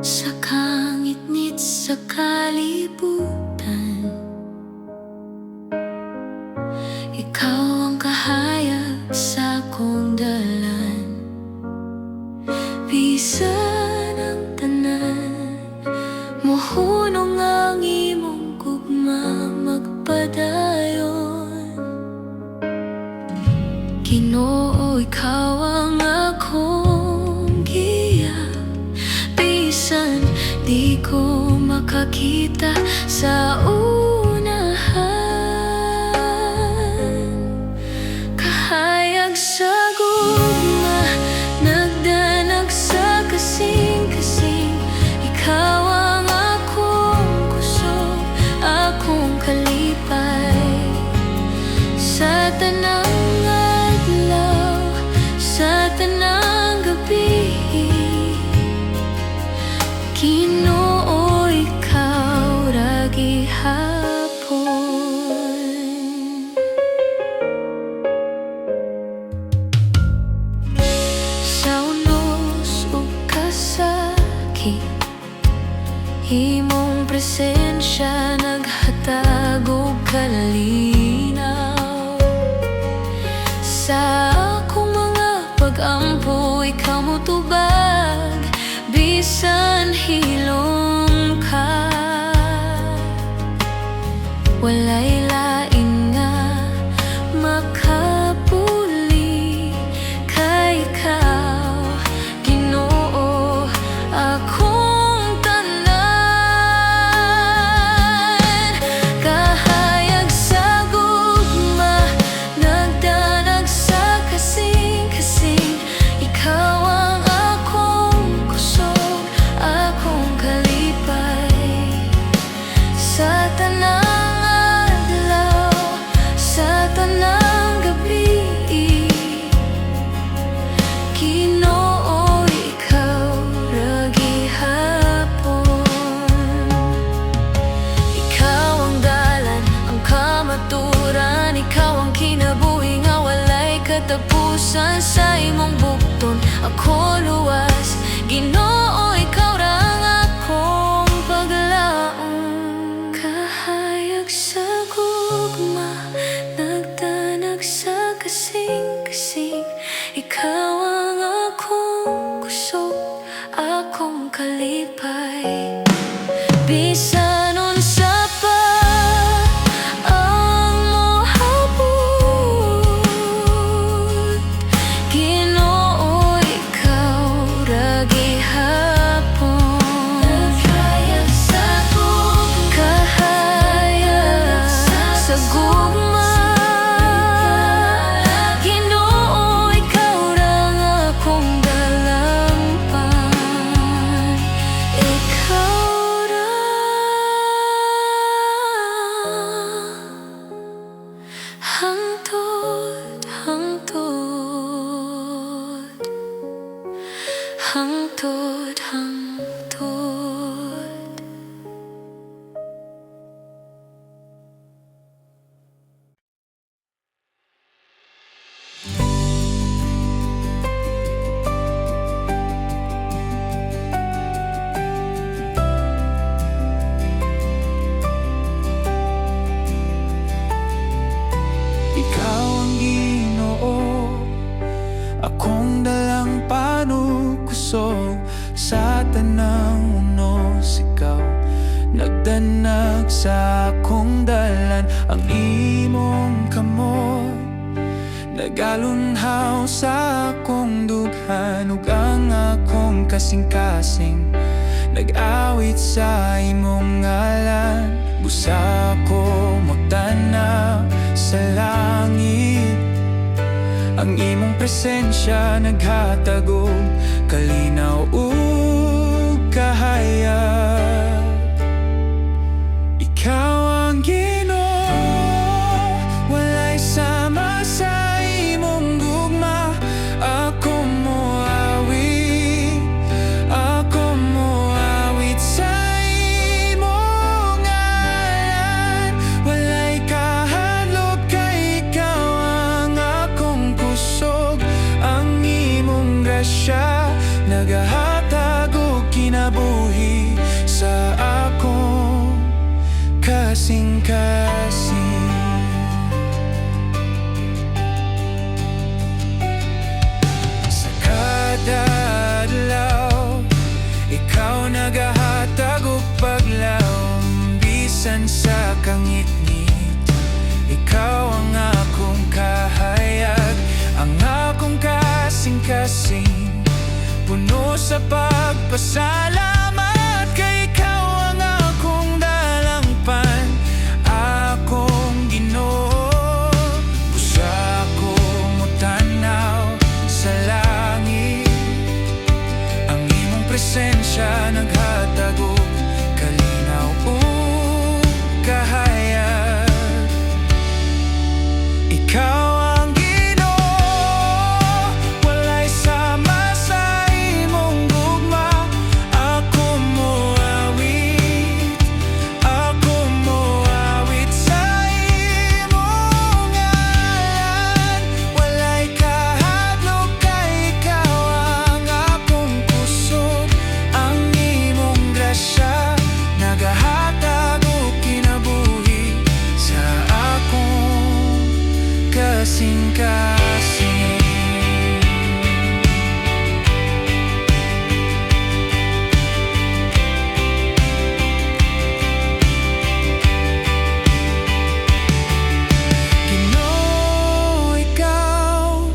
Sa kangit-ngit sa kalibutan, ikaw ang kahayag sa akong dalan. Bisan ang tanan, mohunong ang imong gugma magpadayon. Ginoo, ikaw ang akong giya, bisan di ko makakita sa unahan. Kahayag sa gugma, nagdanag sa kasing-kasing. Ikaw ang akong kusog, akong kalipay. Sa tanang adlaw, sa tanang gabi, Ginoo, ikaw ra gihapon. Sa unos ug kasakit, imong presensya naghatag og kalinaw. Sa akong mga pag-ampo, ikaw motubag, bisan hilom ka. Walay lain nga makapuli kay ikaw, Ginoo, akong tanan. Kahayag sa gugma, nagdanag sa kasing-kasing. Ikaw ang akong kusog, akong kalipay. Sa tanang adlaw, sa tanang gabi, Ginoo, ikaw ra gihapon. Ikaw ang dalan, ang kamaturan. Ikaw ang kinabuhi nga walay katapusan. Sa imong bukton ako luwas, Ginoo, ikaw ra ang akong paglaom. Kahayag sa gugma, nagdanag sa kasing-kasing. Ikaw ang akong kusog, akong kalipay. Bisan unsa pa ang mohabot, Ginoo, ikaw ra gihapon. Kahayag sa gugma, Ginoo, ikaw ra ang akong dalampan. Ikaw ra hangtod, hangtod, hangtod, hangtod. Ikaw ang Ginoo, akong dalang panukusog. Sa tanang unos, ikaw nagdanag sa akong dalan. Ang imong kamot nagalunhaw sa akong dughan, ug ang akong kasing-kasing nag-awit sa imong ngalan. Busa ko magtanaw sa langit, ang imong presensya naghatag og kalinaw ug kahayag. Ikaw ang Ginoo, walay sama sa imong gugma. Ako moawit, ako moawit sa imong ngalan. Walay kahadlok kay ikaw ang akong kusog, ang imong grasya nagahatag og kinabuhi. sa kangit-ngit. Ikaw ang akong kahayag, ang akong kasing-kasing, puno sa pagpasalamat. Kay ikaw ang akong dalangpan, akong Ginoo. Busa akong mutanaw sa langit, ang imong presensya naghatag og kalinaw ug kahayag. Ikaw ang Ginoo, walay sama sa imong gugma. Ako moawit sa imong ngalan. Walay kahadlok, kay ikaw ang akong kusog. Ang imong grasya nagahatag og kinabuhi sa akong kasing-kasing. Ginoo, ikaw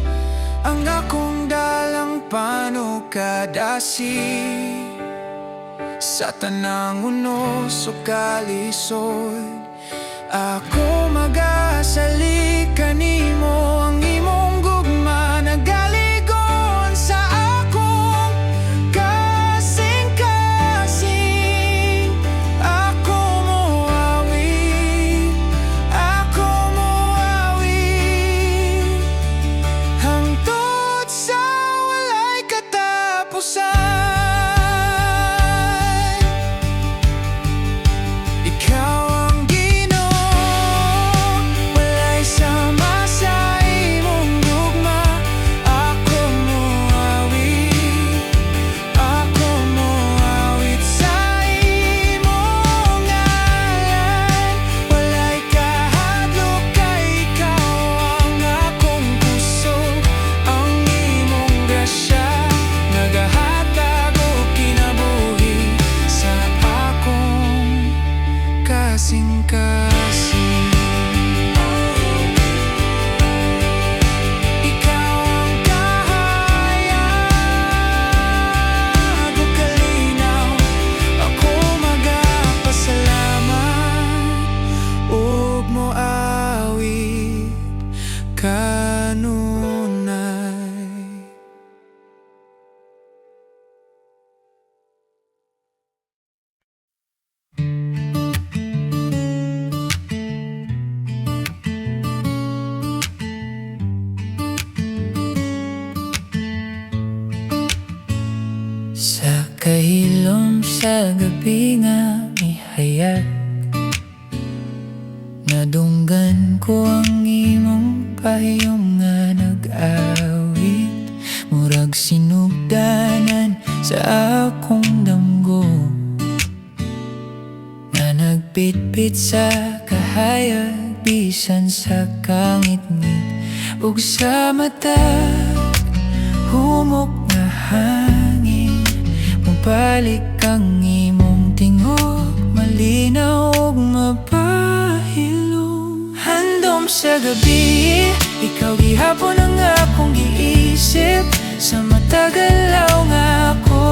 ang akong dalangpan ug kadasi sa tanang unos ug kalisod. Ako magasalik kanimo, ang imong gugma nagaligon sa akong kasing-kasing. Ako moawit hangtod sa walay katapusan. Ikaw ang Ginoo, walay sama sa imong gugma. Ako moawit sa imong ngalan. Walay kahadlok, kay ikaw ang akong kusog. Ang imong grasya nagahatag og kinabuhi sa akong kasing-kasing. Ikaw ang kahayag ug kalinaw, ako magapasalamat ug moawit kanunay. Sa kahilom sa gabi nga ihayag, nadunggan ko ang imong pahiyom nga nag-awit. Murag sinugdanan sa akong damgo, na nagpitpit sa kahayag, bisan sa kangit-ngit ug sa mata. Humok nga hangin, mubalik ang imong tingog, malinaw ug mapahilom. Handom sa gabi, ikaw gihapon ang akong giisip. Sa matagalaw nga ako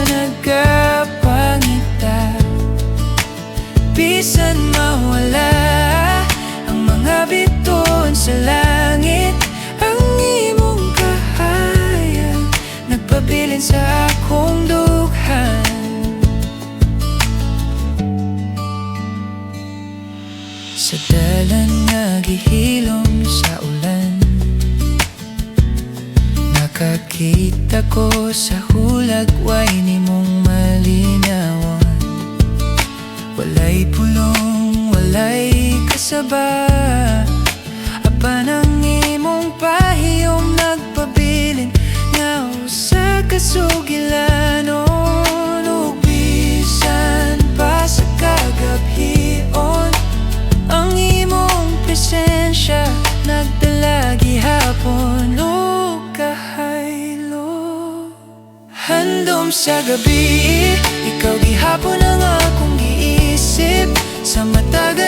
nagkapangita, bisan mawala ang mga bituon sa langit. Ang imong kahayag nagpabilin sa akong dughan. Sa dalan nga gihilom sa ulan, nakakita ko sa hulag, way nimong malinawan. Walay pulong, walay kasaba, apan ang imong pahiyom nagpabilin nga sa kasugilanon. Ug bisan pa sa kagabhion, ang imong presensya nagdala gihapon ug kahaylo. Handom sa gabi, ikaw gihapon ang akong giisip. Sa matag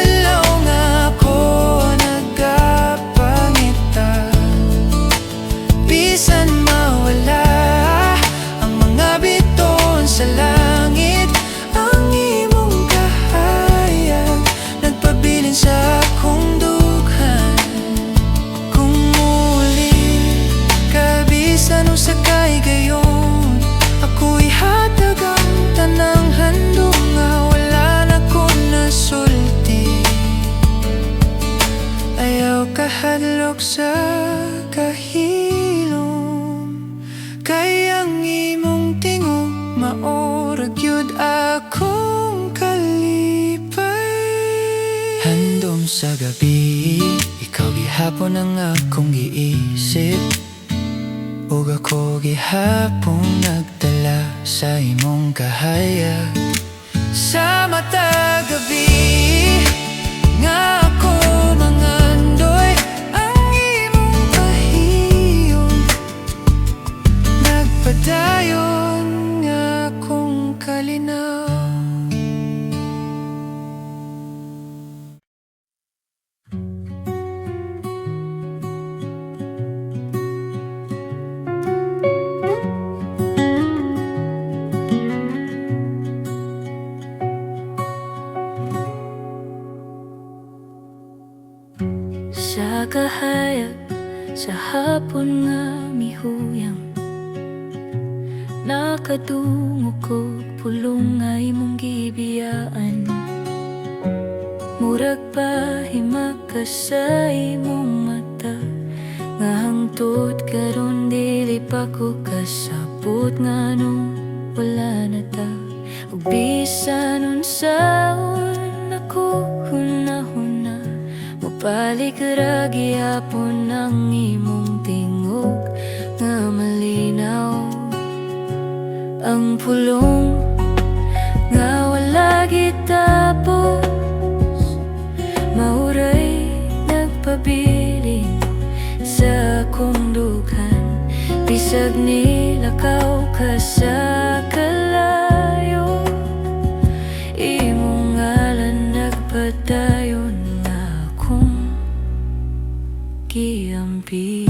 sa gabi, ikaw gihapon ang akong giisip. Ug ako gihapon nagdala sa imong kahayag. Sa mata gabi nga ako mangandoy ang imong pahiyon. Nagpadayon nga akong kalinaw. Sa kahayag, sa hapon nga mihuyang nakadungog ko pulong nga imong gibiyaan. Murag pahimak ka sa imong mata, nga hangtod karon dili pa ko kasabot nga nung wala na ta. Ug bisan unsaon ako hunahuna, mabalik ra gihapon ang imong tingog nga malinaw. Ang pulong nga wala gitapos, mauray nagpabilin sa akong dughan. Bisag nilakaw ka sa kalayo, imong ngalan nagpadayon nga akong giampingan.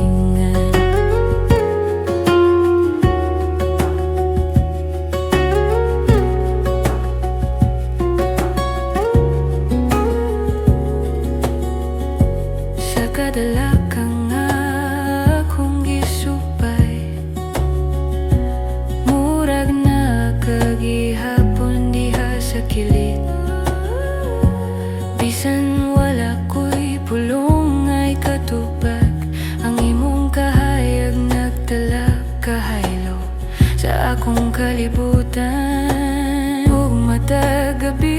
Sa kadalaka nga akong gisupay, murag na kagihapon diha sa kilid. Bisan wala ko'y pulong ay katubag, ang imong kahayag nagtala kahaylo sa akong kalibutan. Ug mata gabi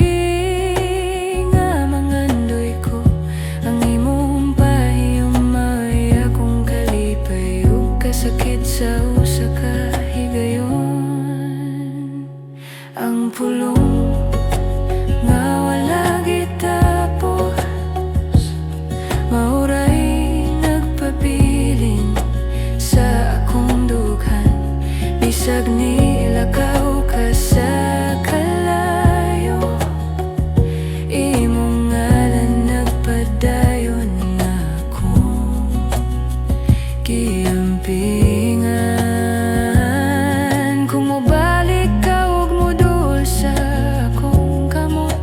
nga mangandoy ko, ang imong pahiyong may akong kalipay. Ug kasakit sa usa ka higayon. Ang pulong nga wala gitapos, mauray nagpabilin sa akong dughan. Bisag nilakaw ka sa kalayo, imong ngalan nagpadayon nga akong giampingan. Kung mobalik ka ug modul sa akong kamot,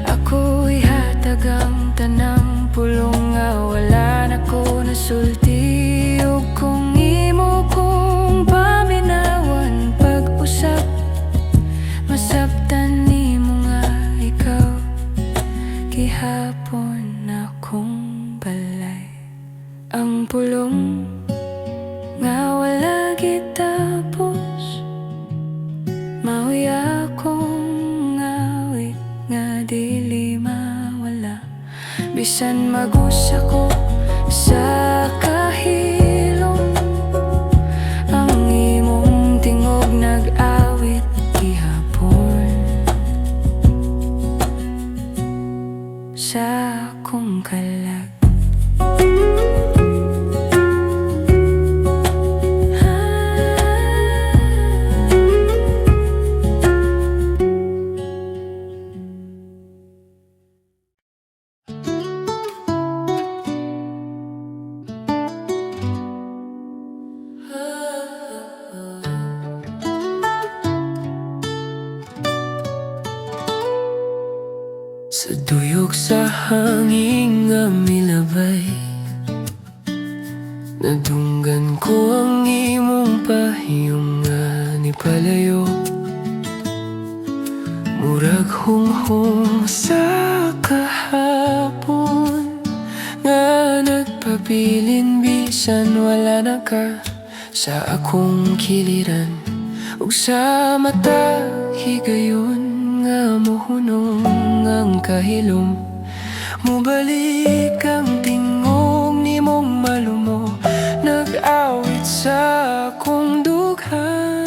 ako'y hatag ang tanang pulong nga wala na ko nasulti. Ug kung imo kong paminawan pag-usap, masabtan nimo nga ikaw gihapon akong balay. Ang pulong nga wala gitapos, mao'y akong ngawit nga dili mawala. Bisan magusa ko sa kahilom, ang imong tingog nag-awit gihapon sa akong kalag. Sa tuyok sa hangin nga milabay, nadunggan ko ang imong pahiyong nga nipalayo. Murag hunghong sa kahapon nga nagpabilin, bisan wala na ka sa akong kiliran. Ug sa mata higayon nga mohunong ang kahilom, Mubalik ang tingog ni mong malumo, nag-awit sa akong dughan.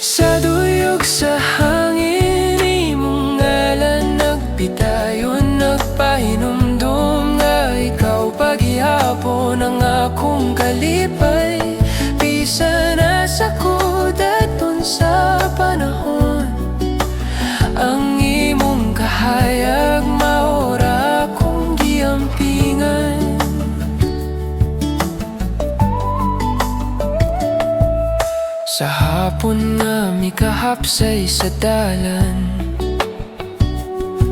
Sa duyog sa hangin imong ngalan nagbitayon, nagpahinumdum nga ikaw paghihapon ang akong kalipay. Bisa na sa kudaton sa panahon, ang imong kahayag maura akong giampingan. Sa hapon nga mikahapsay sa dalan,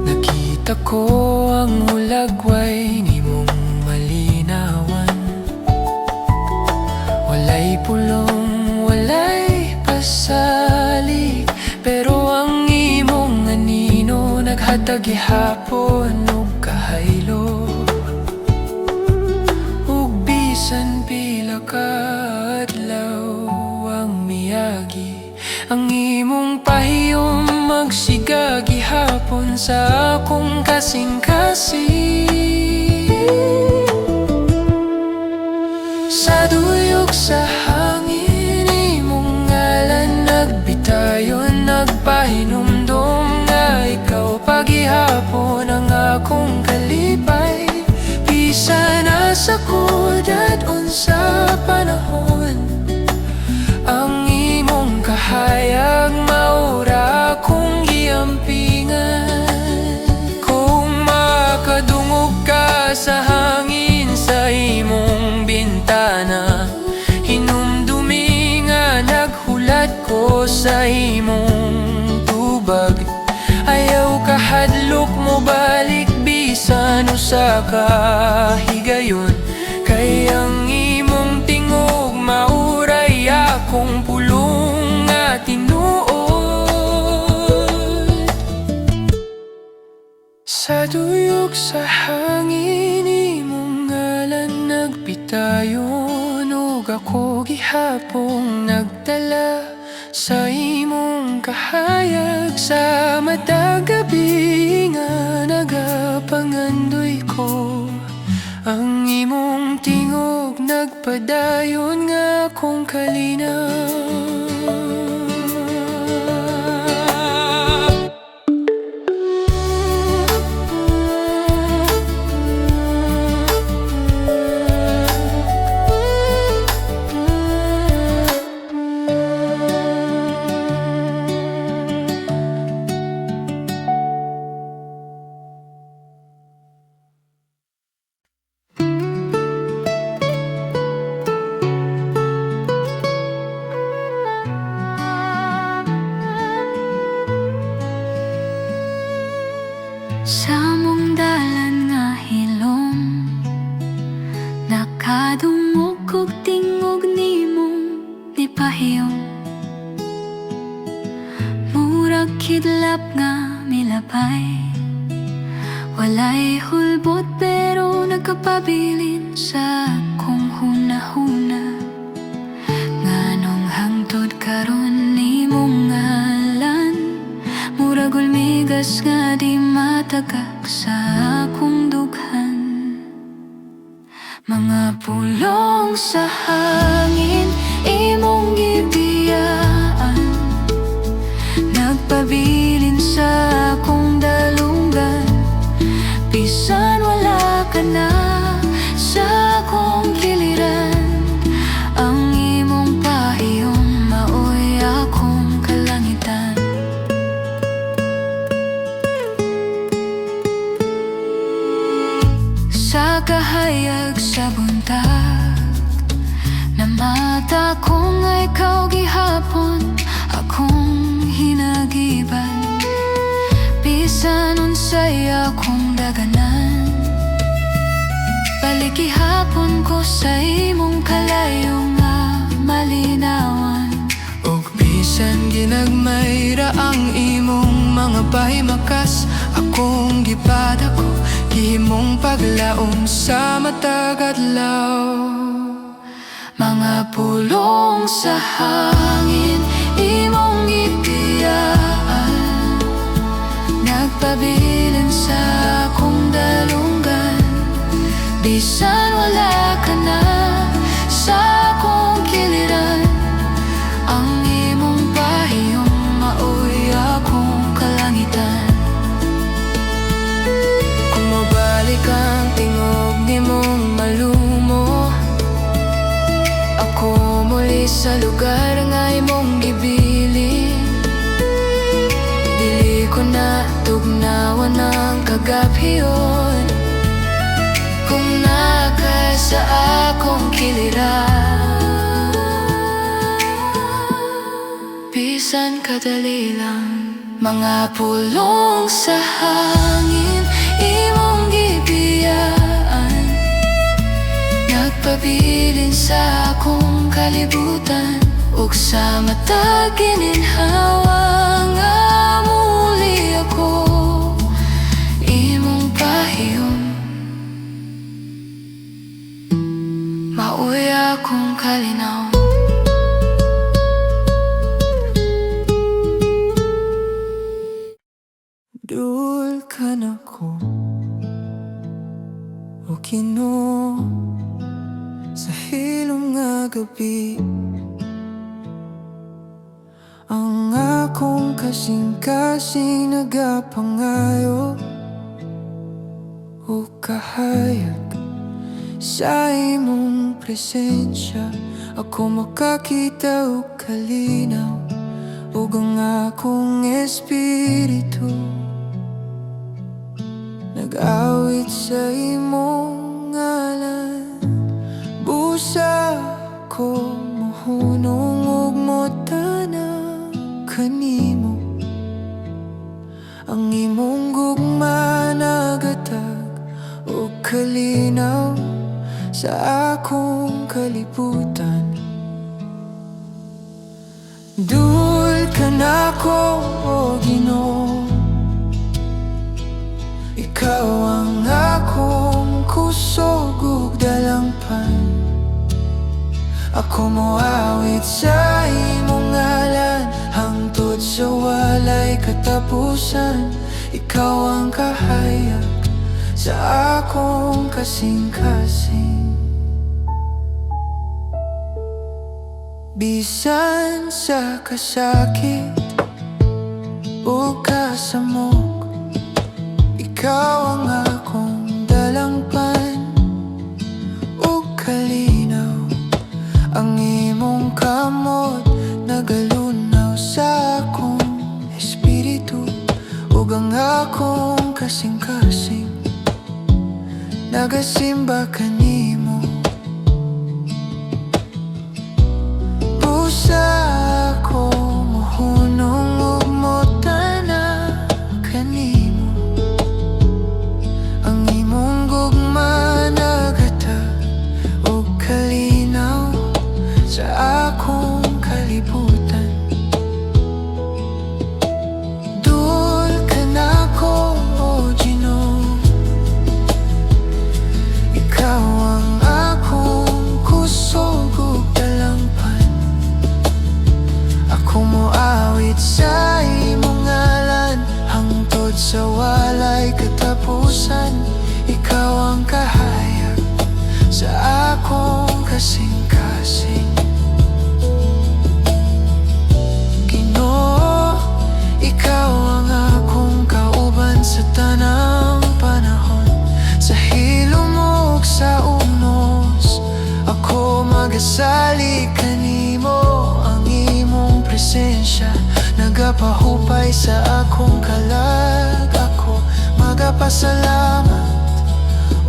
nakita ko ang hulagway ni mong malinawan. Walay pulong, walay pasalig, pero ang imong anino naghatag gihapon ug kahaylo. Ug bisan pila ka adlaw ang miyagi, ang imong pahiyom magsiga gihapon sa akong kasing-kasing. Sa duyog sa hangin imong ngalan nagbitayon, nagpahinumdum nga ikaw paghihapon ang akong kalipay. Bisa na sa kudat unsa panahon, ang imong kahayag maura akong giampingan. Kung makadungog ka sa hangin sa imong bintana, hinumdumi nga naghulat ko sa imong tubag. Ayaw kahadlok mo balik bisan usa ka higayon, kay ang imong tingog mauray akong pulong nga tinuod. Sa duyog sa hangin imong ngalan nagbitayon, ug ako gihapong nagdala sa imong kahayag. Sa matag gabi nga nagapangandoy ko, ang imong tingog nagpadayon nga akong kalinaw. Sa mong dalan nga hilom, nakadungog kog tingog nimong nipahiyom. Murag kidlap nga milabay, walay hulbot pero nagkapabilin sa akong hunahuna. Nganong hangtod karon nimong ngalan, murag ulmigas nga di matagak sa akong dughan. Mga pulong sa hangin imong gibiyaan, nagpabilin sa akong dalunggan. Bisan wala ka na sa akong giliran, ang imong pahiyom maoy akong kalangitan. Sa kahayag sa buntag, namata ko nga ikaw gihapon akong hinagiban. Bisan unsay akong daganan, balik gihapon ko sa imong kalayo nga malinawan. Og bisan ginagmayra ang imong mga pahimakas, akong gipada ko gihimong paglaom sa matag adlaw. Mga pulong sa hangin imong gibiyaan, nagpabilin sa sa akong dalunggan. Bisan wala ka na sa akong kiliran, ang imong pahiyong maoy akong kalangitan. Kung mabalik ang tingog nimong malumo, ako muli sa lugar nga imong gibilin. Dili ko na tugnawan ang kagabhiyon, kung naka sa akong kiliran. Bisan kadali lang, mga pulong sa hangin imong gibiyaan, nagpabilin sa akong kalibutan. Ug sa matag gininhawa nga muli ako imong pahiyom, mauwi akong kalinaw. Dul ka na ko o Ginoo sa hilom nga gabi. Ang akong kasing-kasing nagapangayo o kahayag sa imong presensya. Ako makakita o kalinaw ug ang akong espiritu nag-awit sa imong ngalan. Busa ko mohunong ug motana kanimo, ang imong gugma nagatag ug kalinaw sa akong kalibutan. Dul ka na ko o Ginoo, ikaw ang akong kusog ug dalangpan. Ako moawit sa imong ngalan hangtod sa walay katapusan. Ikaw ang kahayag sa akong kasing-kasing. Bisan sa kasakit o kasamok, ikaw ang akong dalangpan o kalinaw. Ang imong kamot nagalunaw sa akong espiritu ug ang akong kasing-kasing nagasimba kanimo. Busa ako mohunong ug motana kanimo, ang imong gugma nagatag ug kalinaw sa akong kalibutan. Dul ka na ko o Ginoo, ikaw ang akong kusog ug dalangpan. Ako moawit sa imong ngalan hangtod sa walay katapusan. Ikaw ang kahayag sa akong kasing-kasing. Ginoo, ikaw ang akong kauban sa tanang panahon. Sa hilom ug sa unos, ako magasali kanimo. Ang imong presensya nagapahupay sa akong kalag. Ako magapasalamat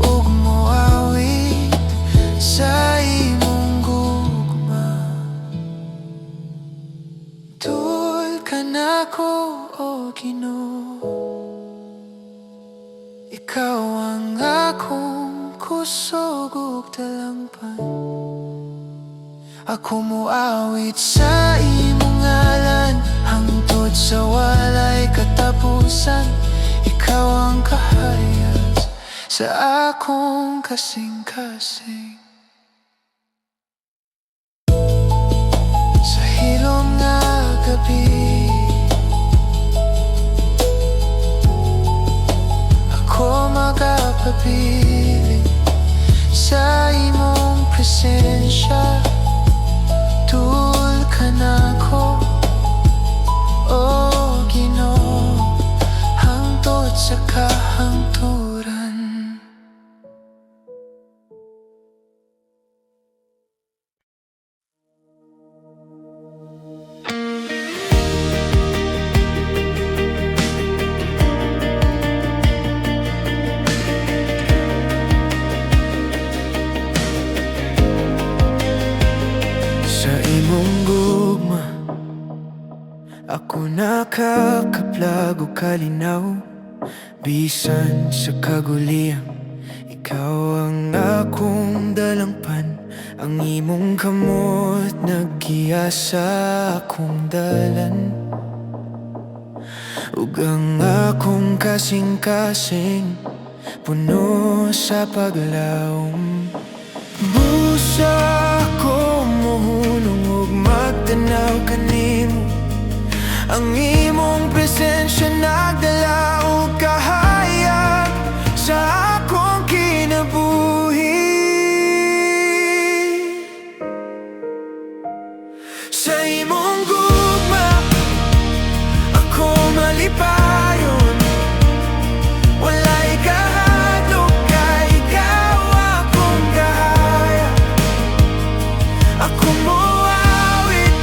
ug moawit sa imong gugma. Dul ka na ko o Ginoo, ikaw ang akong kusog ug dalangpan. Ako moawit sa imong ngalan hangtod sa walay katapusan. Ikaw ang kahayag sa akong kasing-kasing. Sa hilom nga gabi, Ako nakakaplag o kalinaw, bisan sa kaguliang ikaw ang akong dalangpan. Ang imong kamot naggiya sa akong dalan, ug ang akong kasing-kasing puno sa paglaom. Busa ko mohunong ug magtanaw kanimo. Ang imong presensya nagdala og kahayag sa akong kinabuhi. Sa imong gugma ako malipayon, walay kahadlok kay ikaw akong kahayag. Ako moawit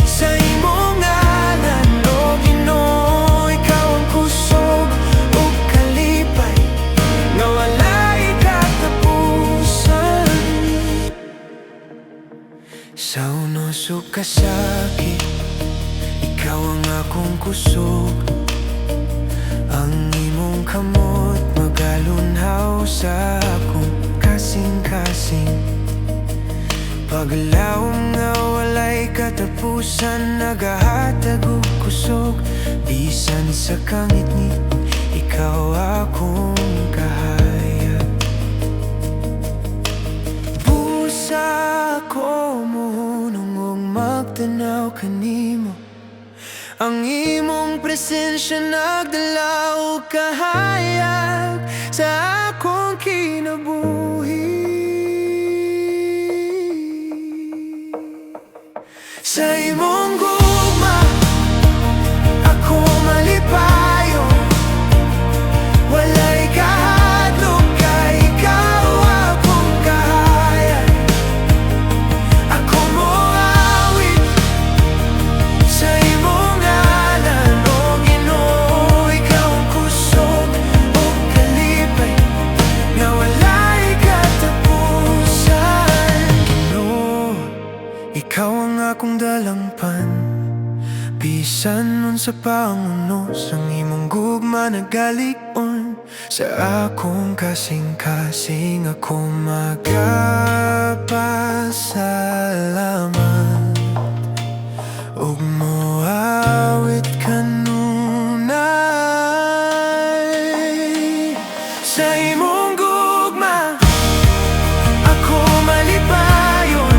sa imong ngalan, o Ginoo, ikaw ang kusog ug kalipay nga walay katapusan. Sa unos ug kasakit, ikaw ang akong kusog. Ang imong kamot magalunhaw sa akong kasing-kasing paglaom nga walay katapusan. Nagahatag og kusog bisan sa kangit-ngit, ikaw akong kahayag. Busa ko mohunong ug magtanaw kanimo. Ang imong presensya nagdala og kahayag sa akong kinabuhi. Sa imong gugma ako malipayon, walay kahadlok kay ikaw akong kahayag. Ako moawit sa imong ngalan, o Ginoo, ikaw ang kusog ug kalipay nga walay katapusan. Ginoo, ikaw ang akong dalangpan, bisan unsa pa ang unos. Ang imong gugma nagalig-on sa akong kasing-kasing. Ako magapasalamat ug moawit kanunay. Sa imong gugma ako malipayon,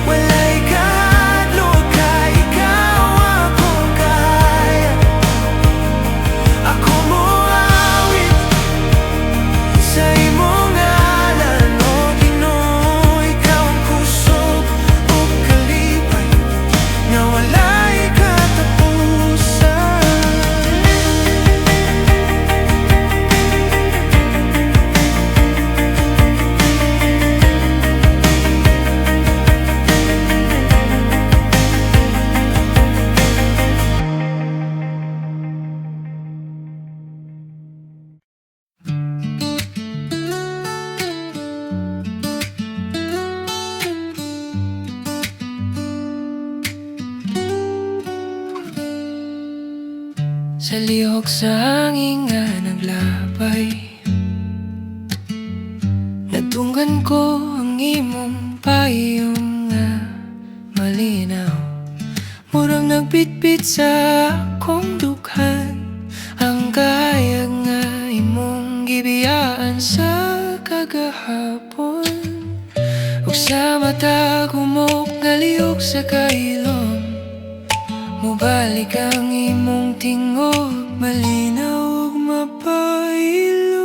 walay kahadlok kay ikaw akong kahayag. Ako moawit sa imong ngalan, o Ginoo, ikaw ang kusog ug kalipay nga walay katapusan. Sa lihok sa hangin nga naglabay, natunggan ko ang imong payong nga malinaw. Murang nagbitbit sa akong dughan ang kahayag nga imong gibiyaan sa kagahapon. Ug sa mata kumok nga lihok sa kailom, mubalik ang imong tingog, malinaw ug mapailom.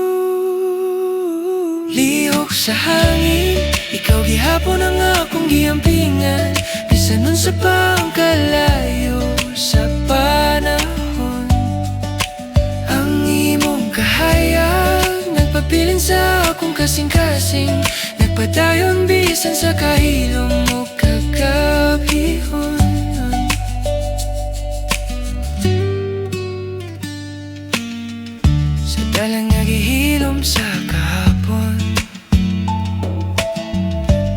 Lihok sa hangin, ikaw gihapon ang akong giampingan, bisan unsa pa ang kalayo sa panahon. Ang imong kahayag nagpabilin sa akong kasing-kasing, nagpadayon bisan sa kahilom o kagabihon. Dalang nagihilom sa kahapon,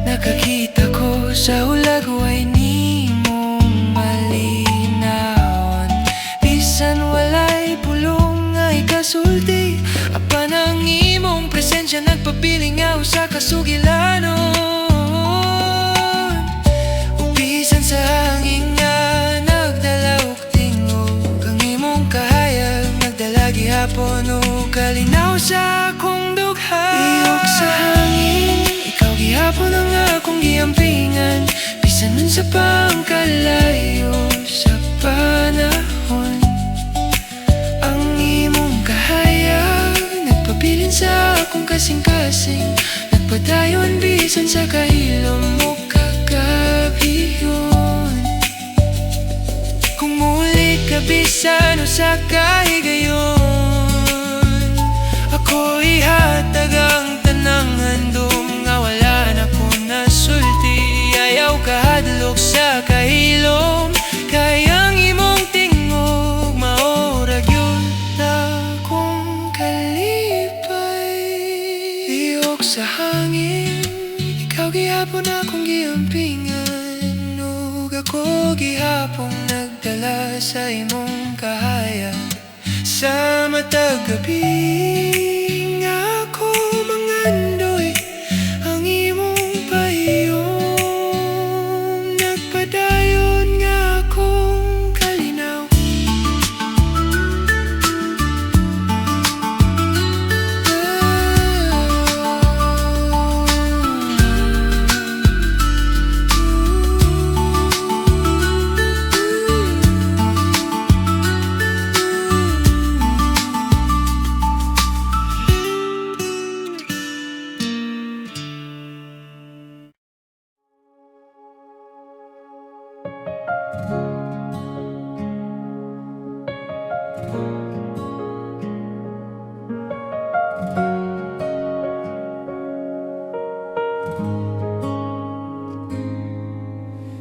nakakita ko sa ulag way nimong sa akong dugha. Iyok sa hangin, ikaw gihapon ang akong giampingan. Bisan nun sa pangkalayo sa panahon, ang imong kahayag nagpabilin sa akong kasing-kasing. Nagpadayon bisan sa kahilom mo kagabiyon. Kung muli ka bisan o sa kahigayon, ako ihatag ang tanang handom nga wala na ko nasulti. Ayaw kahadlok sa kahilom, kayang imong tingog maurag yun akong kalipay. Iyok sa hangin, ikaw gihapon akong giampingan. Ug ako gihapon nagdala sa imong kahayag. Sa matag gabi nga ako mangandoy ang imong pahiyom. Nagpadayon nga akong kalinaw.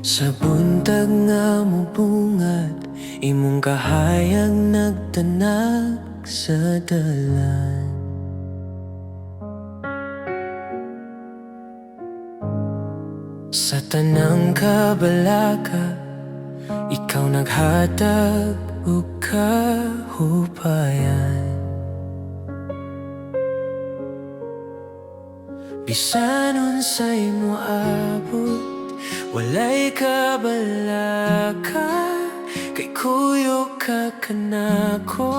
Sa buntag nga mubungat, imong kahayag nagtanag sa dalan. Sa tanang kabalaka, ikaw naghatag ug kahupayan. Bisan unsay mo abot, walay kabalaka, kay kuyog ka kanako.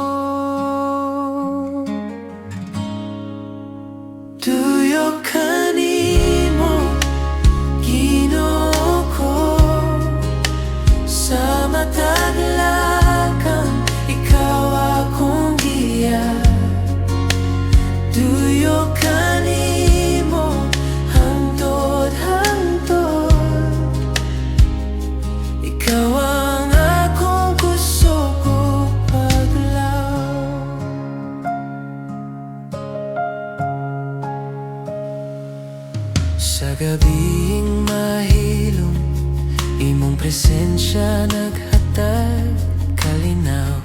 Tuyok kanimo, Ginoo ko, sa matag lakang ikaw akong giya. Tuyok kanimo, hangtod-hangtod, ikaw ang akong kusog ug paglaw. Sa gabing mahilom, imong presensya naghatag kalinaw.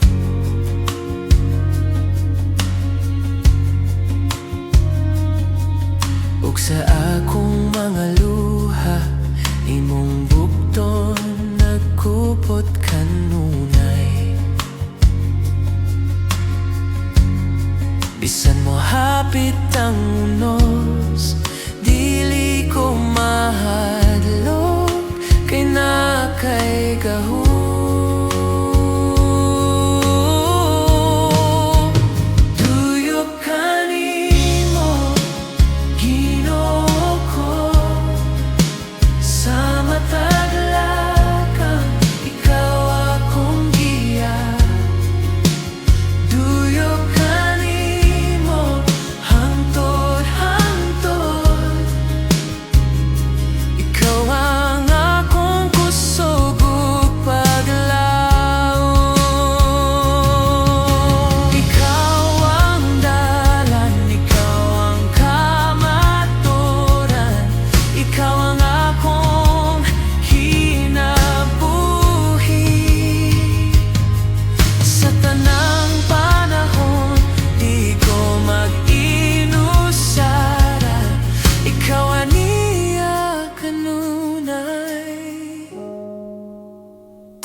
Ug sa akong mga luha, imong bukton nagkupot kanunay. Bisan mo hapit ang unos, dili ko mahadlok, kay nakay gahum. Tuyok kanimo, Ginoo ko, sa matag lakang ikaw akong giya. Tuyok kanimo, hangtod-hangtod, ikaw ang akong kusog ug paglaw. Ikaw ang dalan, ikaw ang kamaturan, ikaw ang akong kinabuhi. Sa tanang panahon, di ko mag-inusara, ikaw aniya kanunay.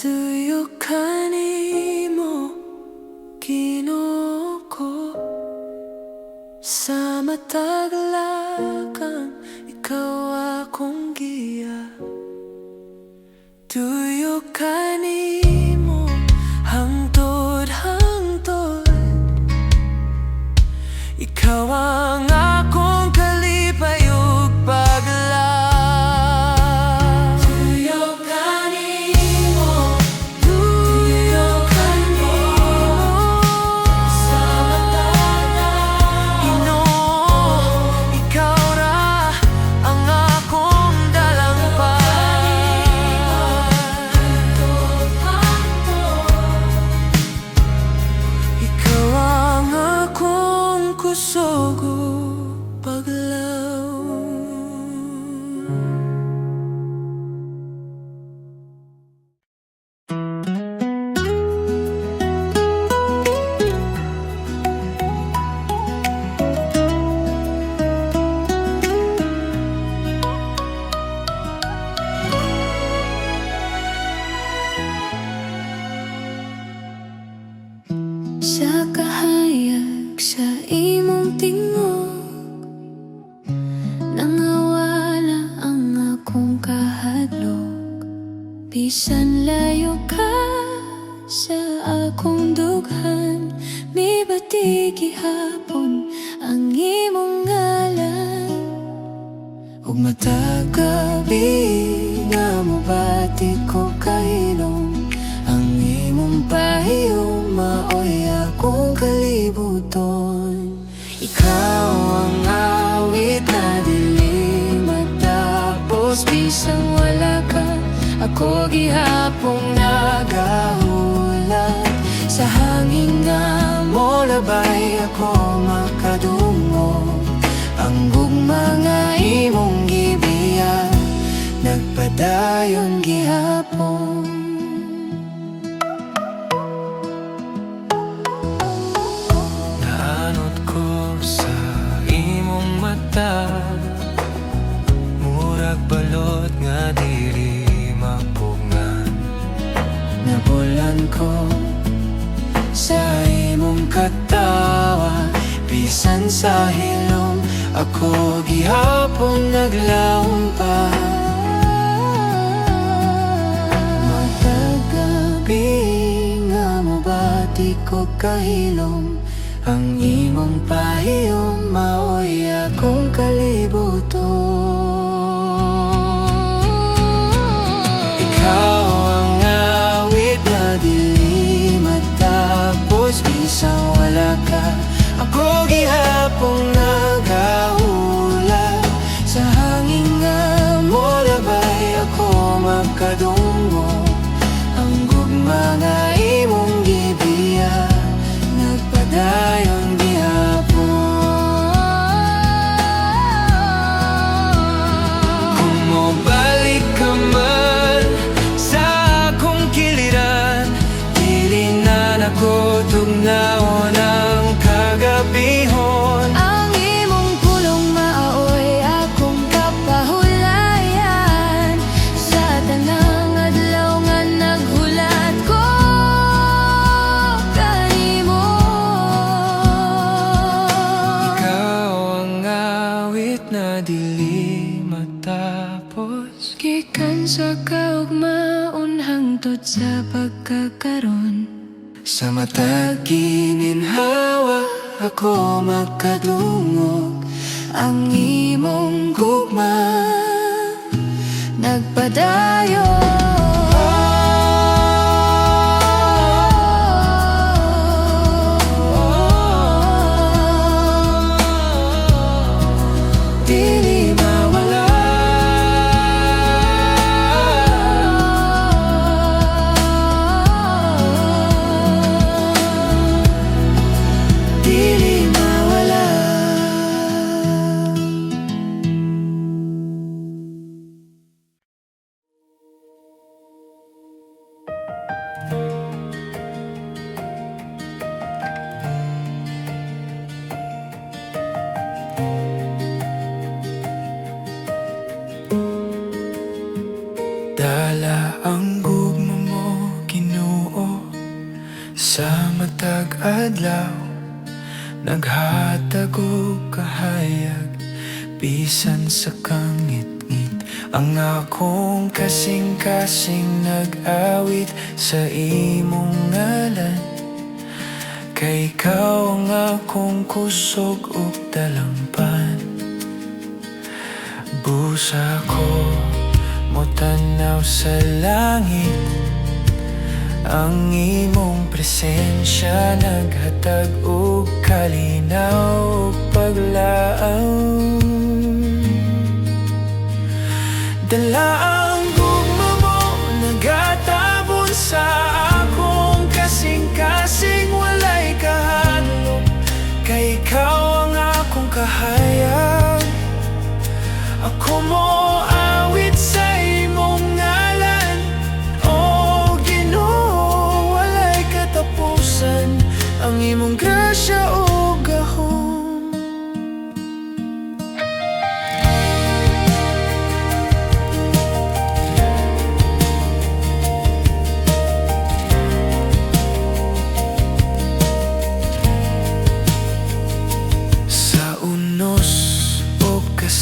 Tuyok kanimo, Ginoo ko, sa matag lakang ikaw akong giya. Tuyok kanimo, hangtod-hangtod, ikaw Ikaw ang akong kalipayog paglaw. Tuyok kanimo, tuyok kanimo, sa mata na Ginoo, ikaw ra ang akong dalampay. Ikaw ang akong kusugo paglaw. Sa kahayag sa imong tingog, nangawala ang akong kahadlok. Bisan layo ka sa akong dughan, mibati gihapon ang imong ngalan. Ug matag gabi nga mobati ko kahilom, ang imong pahiyom maoy akong kalibuton. Ikaw ang awit na dili matapos, bisang wala ka ako gihapong nagahulat. Sa hangin nga mo labay ako makadungog, ang gugma nga imong gibiya nagpadayon gihapon. Naanod ko sa imong mata, murag balot nga dili mapugngan. Nabulan ko sa imong katawa, bisan sa hilom ako gihapon naglawom pa. Matagabi nga mobati ko kahilom, ang imong pahiyom maoy akong kalibuton. Ikaw ang awit na dili matapos, bisang wala ka ako gihapong nagahulat. Sa hangin nga mo labay ako makadungog, ang gugma nga imong gibiya nagpadayon gihapon. Kung mobalik ka man sa akong kiliran, dili na nako tugnaon ang kagabihon. Ang imong pulong maoy akong kapahulayan, sa tanang adlaw nga naghulat ko kanimo. Ikaw ang awit na dili matapos, Gikan sa kaugmaon hangtod sa pagkakaron. sa matag gininhawa ako makadungog, ang imong gugma Nagpadayon. dili mawala. Dili mawala. Dala ang gugma mo, Ginoo, sa matag adlaw. Naghatag og kahayag, bisan sa kangit-ngit. Ang akong kasing-kasing nag-awit sa imong ngalan. Kay ikaw ang akong kusog ug dalampan. Busa ko motanaw sa langit, ang imong presensya naghatag og kalinaw ug paglaang. Dala ang gugma mo nagatabon sa akong kasing-kasing, walay kahadlok. Kay ikaw ang akong kahayag, ako mo awit sa imong ngalan. O Ginoo, walay katapusan, ang imong grasya o gahom.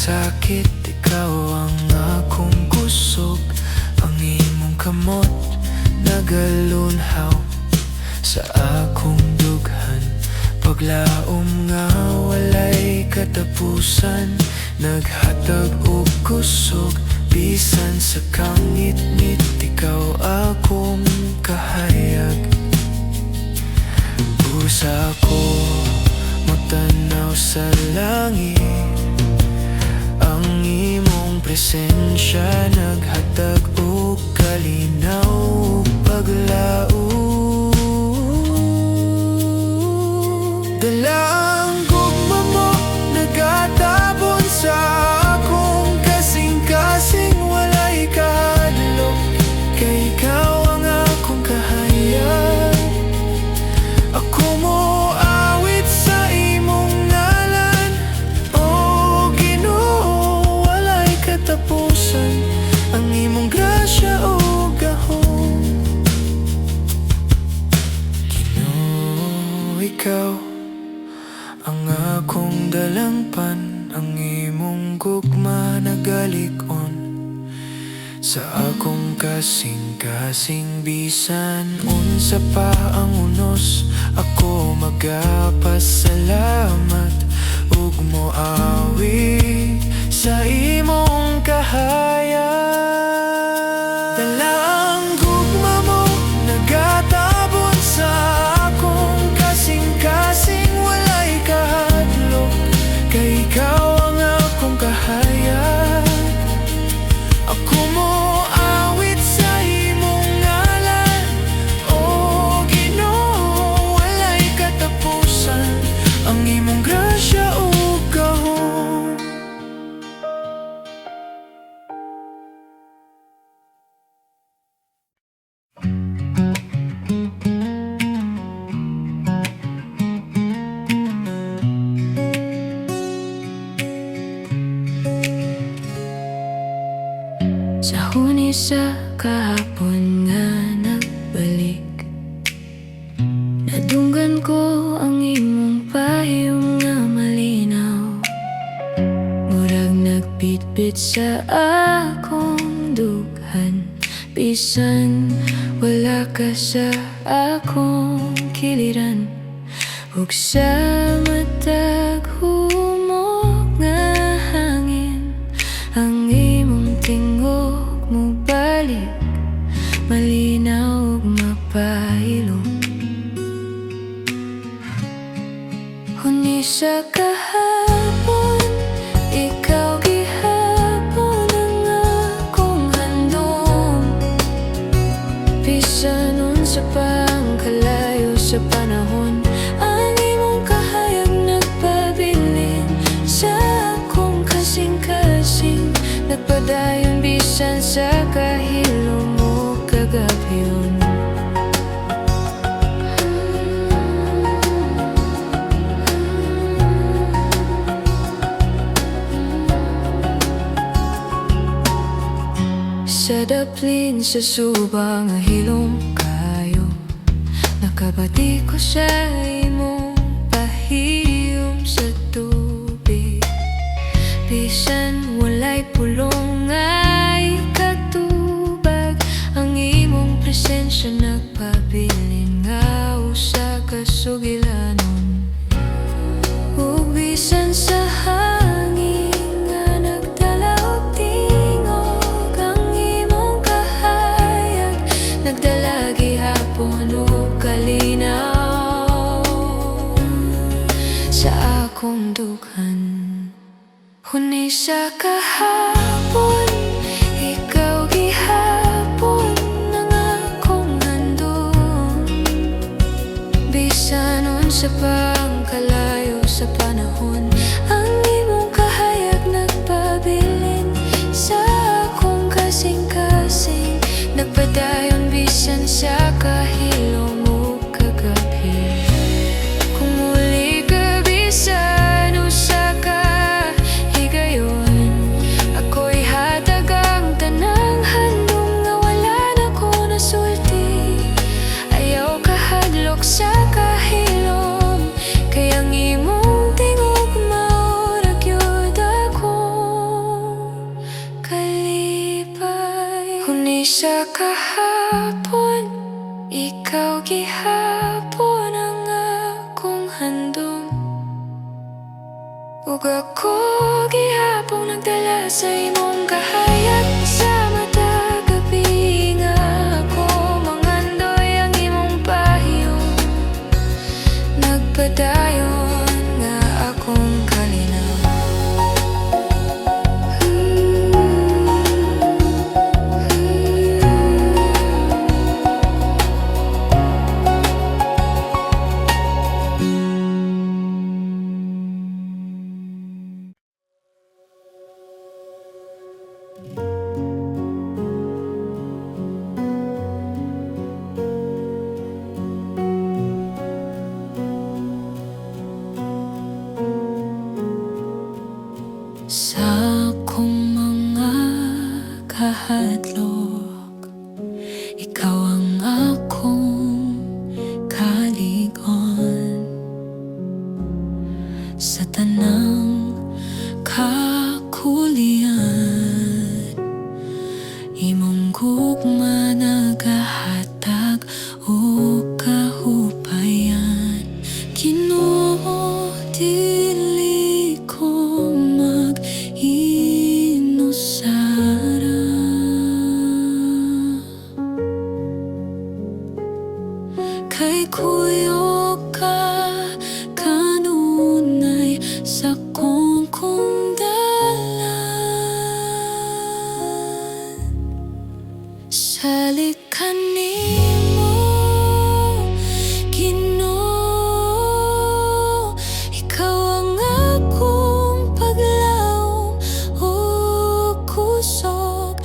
Sakit, ikaw ang akong kusog, ang imong kamot nagalunhaw sa akong dughan. Paglaom nga walay katapusan, naghatag og kusog bisan sa kangit-ngit. Ikaw akong kahayag, busa ko motanaw sa langit, ang imong presensya naghatag og kalinaw ug paglaom. Dala ang gugma mo nagatabon sa akong kasing-kasing, walay kahadlok. Kay ikaw ang akong kahayag, ako mo awit sa imong ngalan. O Ginoo, walay katapusan, ang imong grasya o gahom. Ginoo, ikaw ang akong dalangpan, ang imong gugma nagalig-on sa akong kasing-kasing. Bisan unsa pa ang unos, ako magapasalamat ug moawi sa imong kahayag. Dala ang gugma mo nagatabon sa akong kasing-kasing, walay kahadlok. Kay ikaw ang akong kahayag, ako mo awit sa imong ngalan. O Ginoo, walay katapusan, ang imong grasya o gahom. Sa huni sa kahapon nga nagbalik, nadunggan ko ang imong payong nga malinaw. Murag nagpitpit sa akong dughan, bisan wala ka sa akong kiliran. Ug sa matag humok nga hangin, ang imong tingog mo balik, malinaw ug mapahilom. Huni sa kahapon, ikaw gihapon ang akong handom. Bisan unsa pa ang kalayo sa panahon, ang imong kahayag nagpabilin sa akong kasing-kasing. Nagpadayon bisan sa kahilom o kagabyon. Sa daplin sa subang hilom kayo, nakabati ko sa imong pahiyom sa tubig. Bisan walay pulong ay katubag, ang imong presensya nagpabilin nga usa ka sugilan. Siya kahapon, ikaw gihapon ng akong handom. Bisan unsa pang kalayo sa panahon, ang imong kahayag nagpabilin sa akong kasing-kasing. Nagpadayon bisan sa kahilom o kagabi. Kung muli ka bisan usa ka higayon, ako'y hatag ang tanang handom nga wala na ko nasulti. Ayaw kahadlok sa kahilom, kaya ang imong tingog maurag yun akong kalipay. Huni siya kahapon, ikaw gihapon ang akong handom. Ug ako gihapon nagdala sa imong kahayag sa matag gabi nga ako mangandoy ang imong pahiyo. Nagpadayon nga akong kalinaw. Sa akong mga kahadlok, ikaw ang akong kaligon. Sa tanang kakulian, imong gugma nagahatag o kahupayan. Ginoo, dili ko mag-inusara. Kay kuyog ka kanunay sa kong dalan. Salikan nimo, Ginoo, ikaw ang akong paglaom o kusog.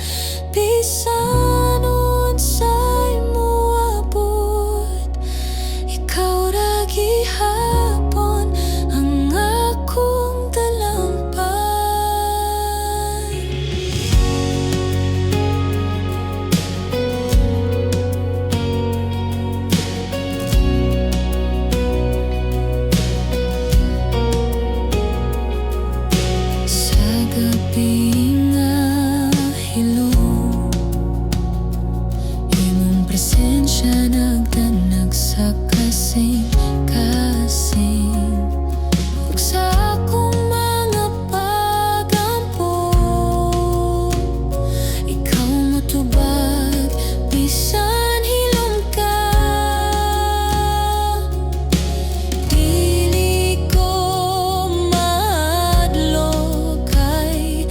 Bisan unsay moabot, ikaw ra gihapon ang akong dalampay. Sa gabi nga hilom, imong presensya nagdanag sa kasing-kasing. Ug sa akong mga pagampo, ikaw motubag bisan hilom ka. Dili ko mahadlok kay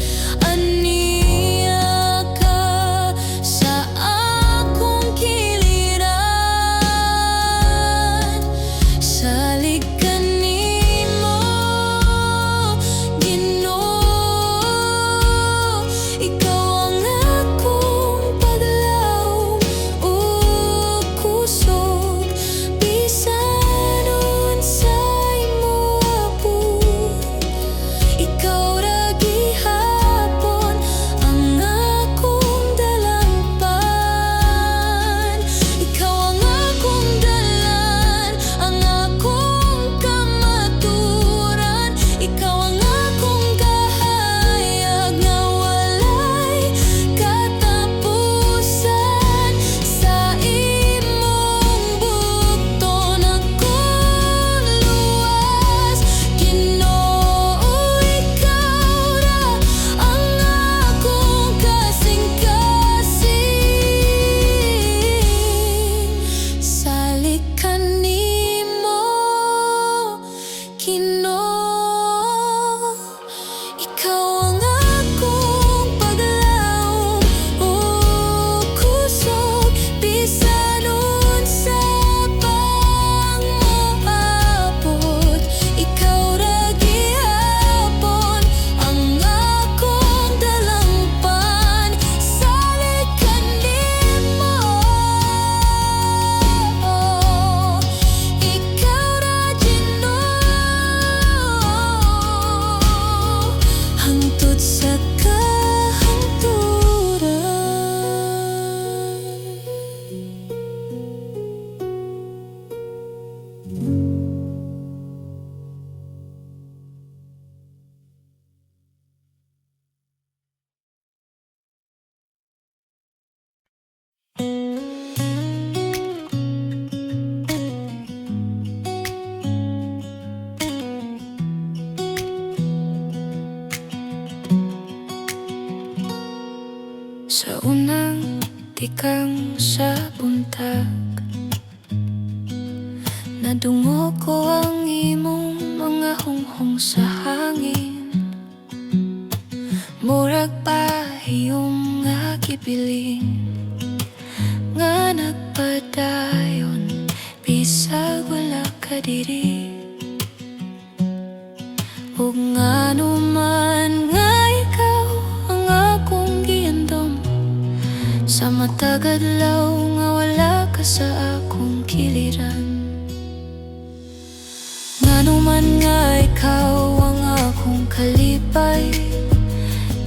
aniya ka sa akong kiliran. Salikan nimo, Ginoo, ikaw ang akong paglaom o kang sa buntag. Nadungog ko ang imong mga hunghong sa hangin. Murag pahiyong nga gipiling, nga nagpadayon bisag wala ka diri. Ug ngano man nga ikaw ang akong giandom, sa matag adlaw nga wala ka sa akong kiliran. Ngano man nga ikaw ang akong kalipay,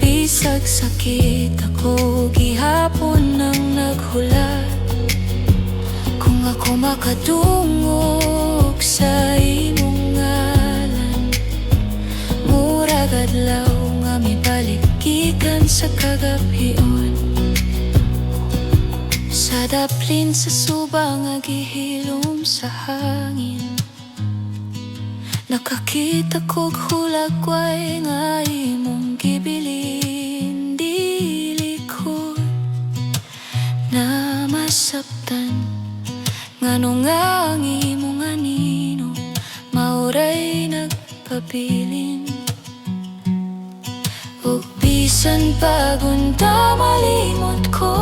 bisag sakit ako gihapon nang naghulat. Kung ako makadungog sa imong ngalan, murag adlaw nga mibalik gikan sa kagabion. Sa daplin sa suba nga gihilom sa hangin, nakakita ko'g hulagway nga imong gibilin. Dili ko na masabtan, ngano nga ang imong anino mauray nagpabilin. Ug bisan pagunta malimot ko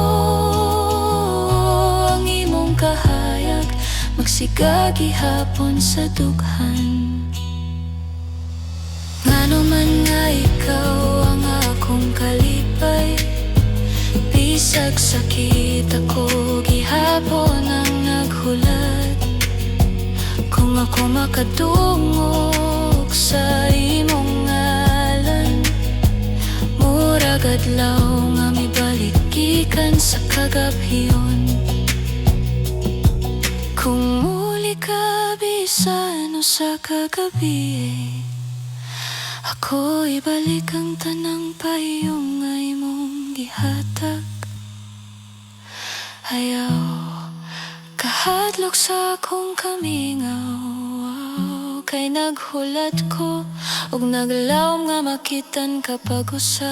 ang imong kahayag, magsiga gihapon sa dughan. Ngano man nga ikaw ang akong kalipay, bisag sakit ako gihapon ang naghulat. Kung ako makadungog sa imong ngalan, murag adlaw nga mibalik gikan sa kagabion. Kung muli ka bisan usa ka gabi, ako ibalik ang tanang payong nga imong gihatag. Ayaw kahadlok sa akong kamingaw, kay naghulat ko ug naglawom nga makitan kapag usab.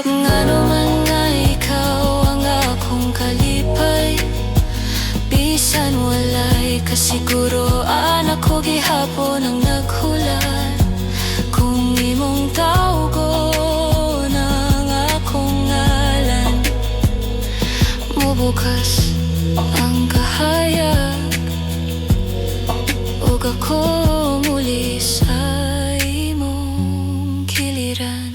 Ngano man nga ikaw ang akong kalipay, bisan walay kasiguroan ako gihapon ang naghulat. Kung imong tawgon ang akong ngalan, mubukas ang kahayag, ug ako muli sa imong kiliran.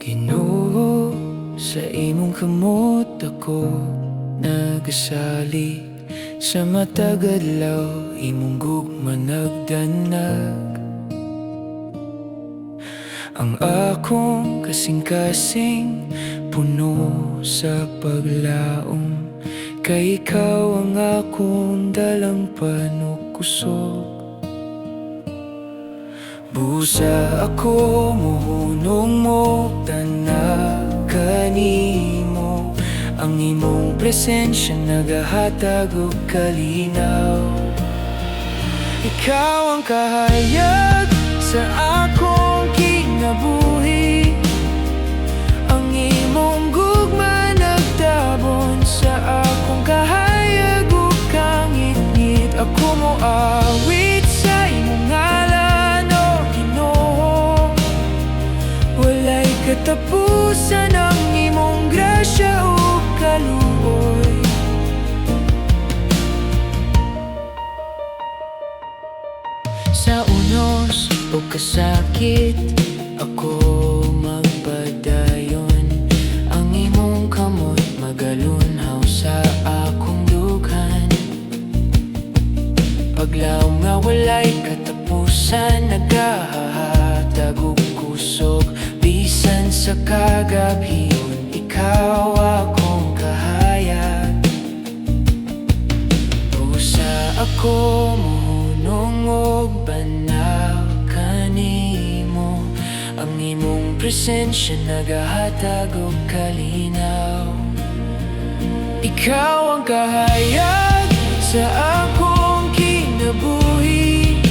Ginoo, sa imong kamot ako nagasali, sa matag adlaw imong gugma nagdanag. Ang akong kasing-kasing puno sa paglaom, kay ikaw ang akong dalang panukusog. Busa ako muhunong mo tanag kanimo, ang imong presensya nagahatag og kalinaw. Ikaw ang kahayag sa akong kinabuhi, ang imong gugma nagtabon sa akong kahayag ug kangit-ngit. Ako mo awit sa imong ngalan, o Ginoo, walay katapusan ang imong grasya ug kaluoy. Sa unos o kasakit ako magpadayon, ang imong kamot magalunhaw sa akong dughan. Paglaom nga walay katapusan, nagahatag og kusog, bisan sa kagabion ikaw akong kahayag. Busa ako muhunong og banaw kanimo, ang presensya nagahatag og kalinaw. Ikaw ang kahayag sa akong kinabuhi,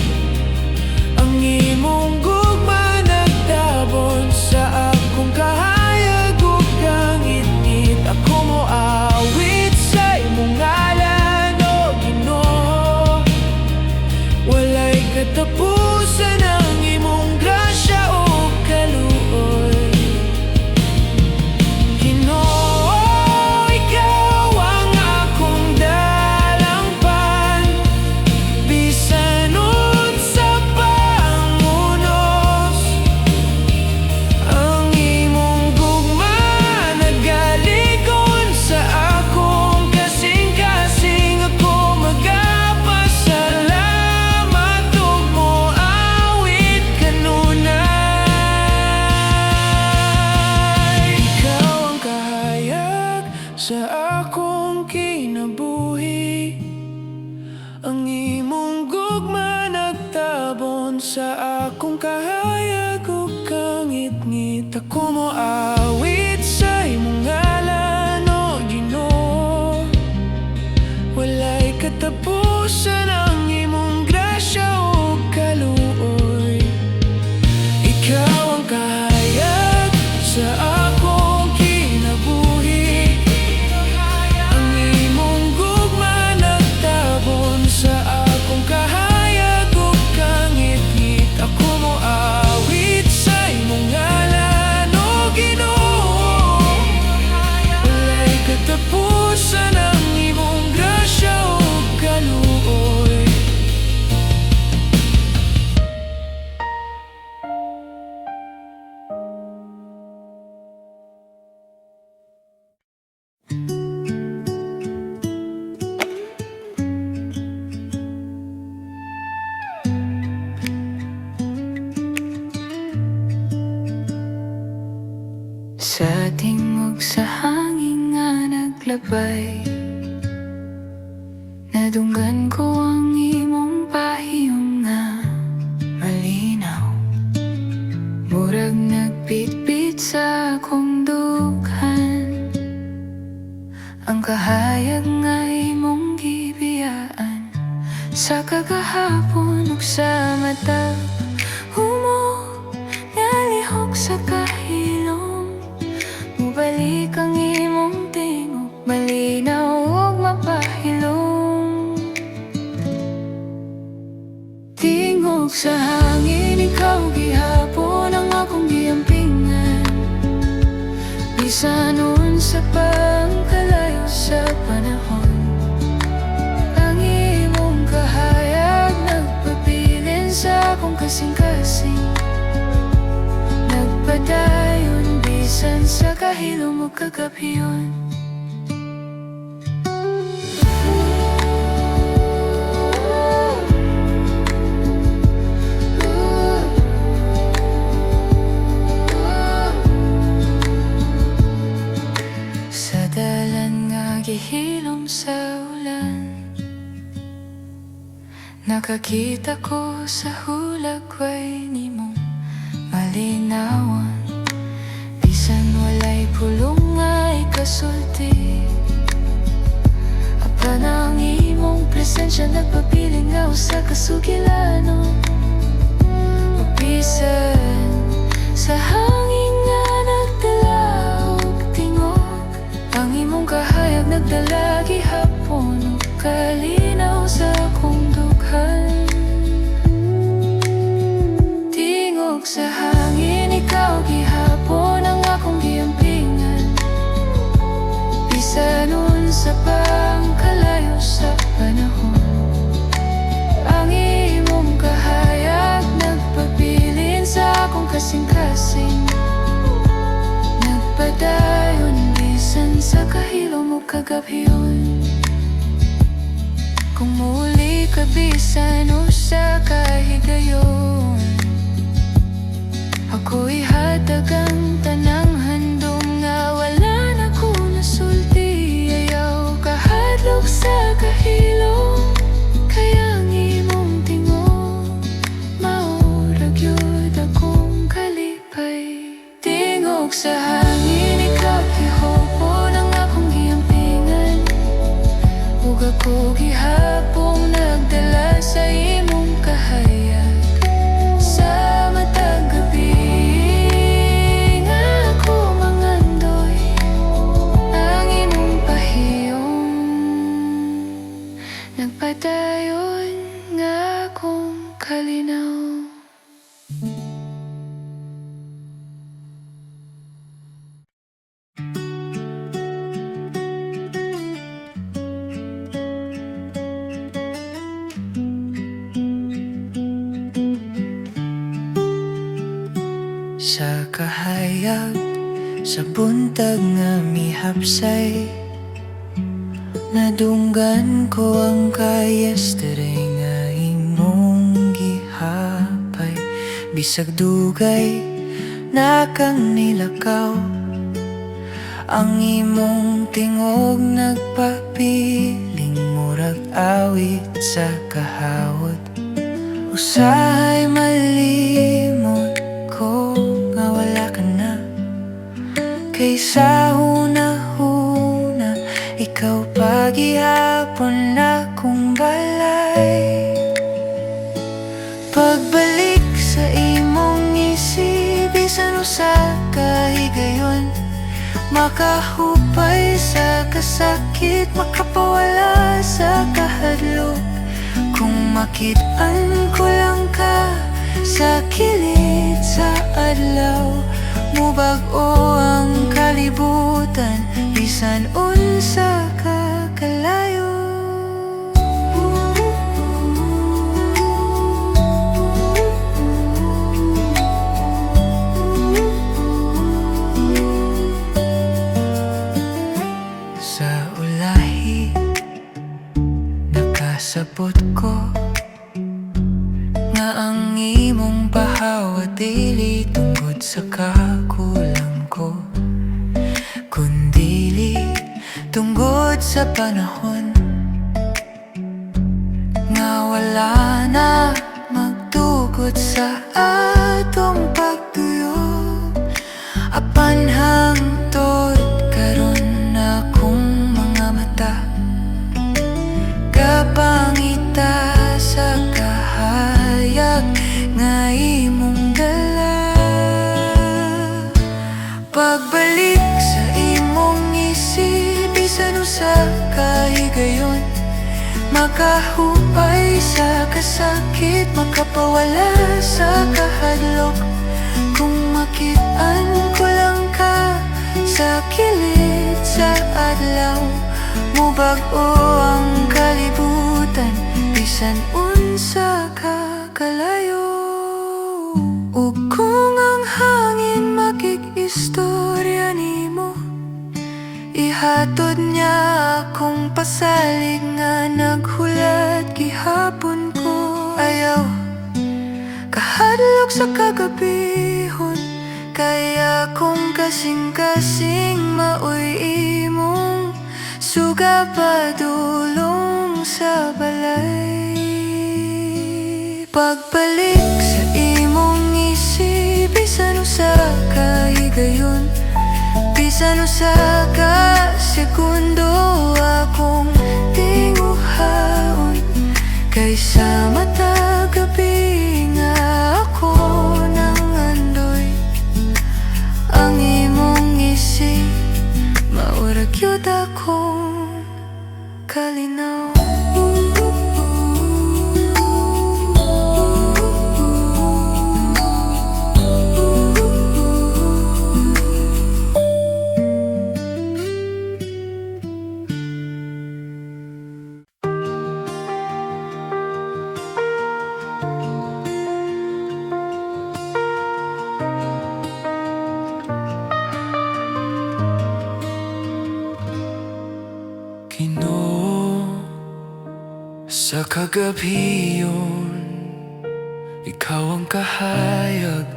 ang imong gugma nagtabon sa akong kahayag ug kangit-ngit. Ako moawit sa imong ngalan, o Ginoo. Walay katapusan ang imong grasya o kaluoy. Ginoo, ikaw ang akong dalangpan, bisan unsa pa ang unos. Ang imong gugma nagaligon sa akong kasing-kasing. Ako magapasalamat ug moawit kanunay. Ikaw ang kahayag sa akong kinabuhi, ang imong gugma nagtabon sa akong kahayag ug kangit-ngit. Ako moawit sa imong ngalan, o Ginoo. Walay katapusan ang imong grasya o kaluoy. Ikaw ang kahayag sa akong kinabuhi, ang imong gugma nagtabon sa akong kahayag ug kangit-ngit. Ako moawit sa imong ngalan, o Ginoo. Walay katapusan ang imong grasya o kaluoy. Sa tingog sa hangin nga naglabay, nadunggan ko ang imong pahiyong nga malinaw. Murag nagpitpit sa akong dughan, ang kahayag nga imong gibiyaan. Sa kagahapon ug sa mata humo nalihok sa kahilom. Mubalik ang imong tingog, malinaw ug mapahilom. Tingog sa hangin, ikaw gihapon ang akong giampingan. Bisan unsa pa ang kalayo sa panahon, ang imong kahayag nagpabilin sa akong kasing-kasing. Nagpadayon bisan sa kahilom ug kagabhiyon. Sa dalan nga gihilom sa ulan, nakakita ko sa hulagway nimong malinawan. Bisan walay pulong nga ikasulti, apan ang imong presensya nagpabiling nga usa ka sugilanon. Ug bisan sa hangin nga nagdala og tingog, ang imong kahayag nagdala gihapon ug kalinaw sa akong dughan. Tingog sa hangin, ikaw gihapon ang akong giampingan. Bisan unsa pa ang kalayo sa panahon, ang imong kahayag nagpabilin sa akong kasing-kasing. Nagpadayon bisan sa kahilom ug kagabhiyon. Kung muli ka bisan usa ka higayon, ako'y hatag ang tanang handom nga wala na ko nasulti. Ayaw kahadlok sa kahilom, kaya ang imong tingog maurag yun akong kalipay. ug sa hangin ikaw gihopo ng akong giampingan. Ug ako gihapong nagdala sa imong kahayag. Sa matag gabi nga ako mangandoy ang imong pahiyong. Nagpadayon nga akong kalinaw. Sa kahayag, sa buntag nga mihapsay, nadunggan ko ang ka-yesterday nga imong gihapay. Bisag dugay na kang nilakaw, ang imong tingog nagpapiling murag awit sa kahawot. Usahay malimot ko nga wala ka na, kaysa huna-huna ikaw pagihapon akong balay. Pagbalik sa imong isip, bisan usa ka higayon, makahupay sa kasakit, makapawala sa kahadlok. Kung makit-an ko lang ka sa kilid sa adlaw, mubag-o ang kalibutan, bisan unsa ka kalayo. Sa ulahi nakasabot ko nga ang imong pahawa dili tungkod sa kakulang ko, kundili tungkod sa panahon nga wala na magtugot sa atong pagtuyo. Apan hangtod karon akong mga mata kapangita sa kahayag nga imong dala. Pagbalik sa imong isip, bisan usa ka higayon, makahupay sa kasakit, makapawala sa kahadlok. Kung makit-an ko lang ka sa kilid sa adlaw, mubag-o ang kalibutan, bisan unsa ka kalayo. Ug kung ang hangin makikistorya nimo, ihatod niya akong pasalig nga naghulat gihapon ko. Ayaw kahadlok sa kagabihon, kaya kung kasing-kasing maoy imong suga padulong sa balay. Pagbalik sa imong isip, bisan usa ka higayon, bisan usa ka segundo akong tinguhaon, kaysa matag gabi nga ako nangandoy ang imong isip, maurag yun akong kalinaw. Ginoo, sa kagabiyon, ikaw ang kahayag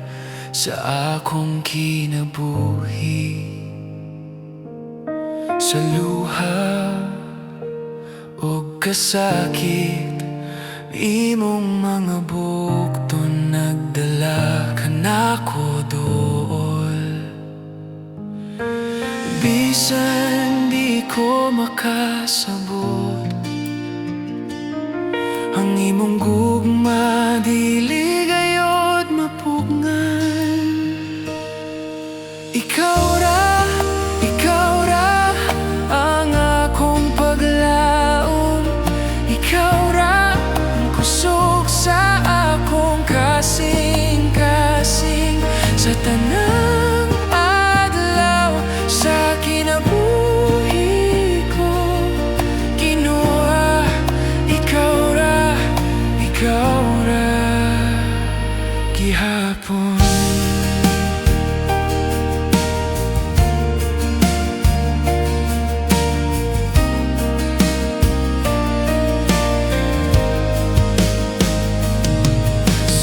sa akong kinabuhi. Sa luha o kasakit, imong mga bukton nagdala ka nako dool. Bisan di ko makasabot ang imong gugma, dili gayod mapugngan. Ikaw ra ang akong paglaom. Ikaw ra ang kusog sa akong kasing-kasing. Sa tanang adlaw sa kinabuhi ko, Ginoo, ikaw ra gihapon.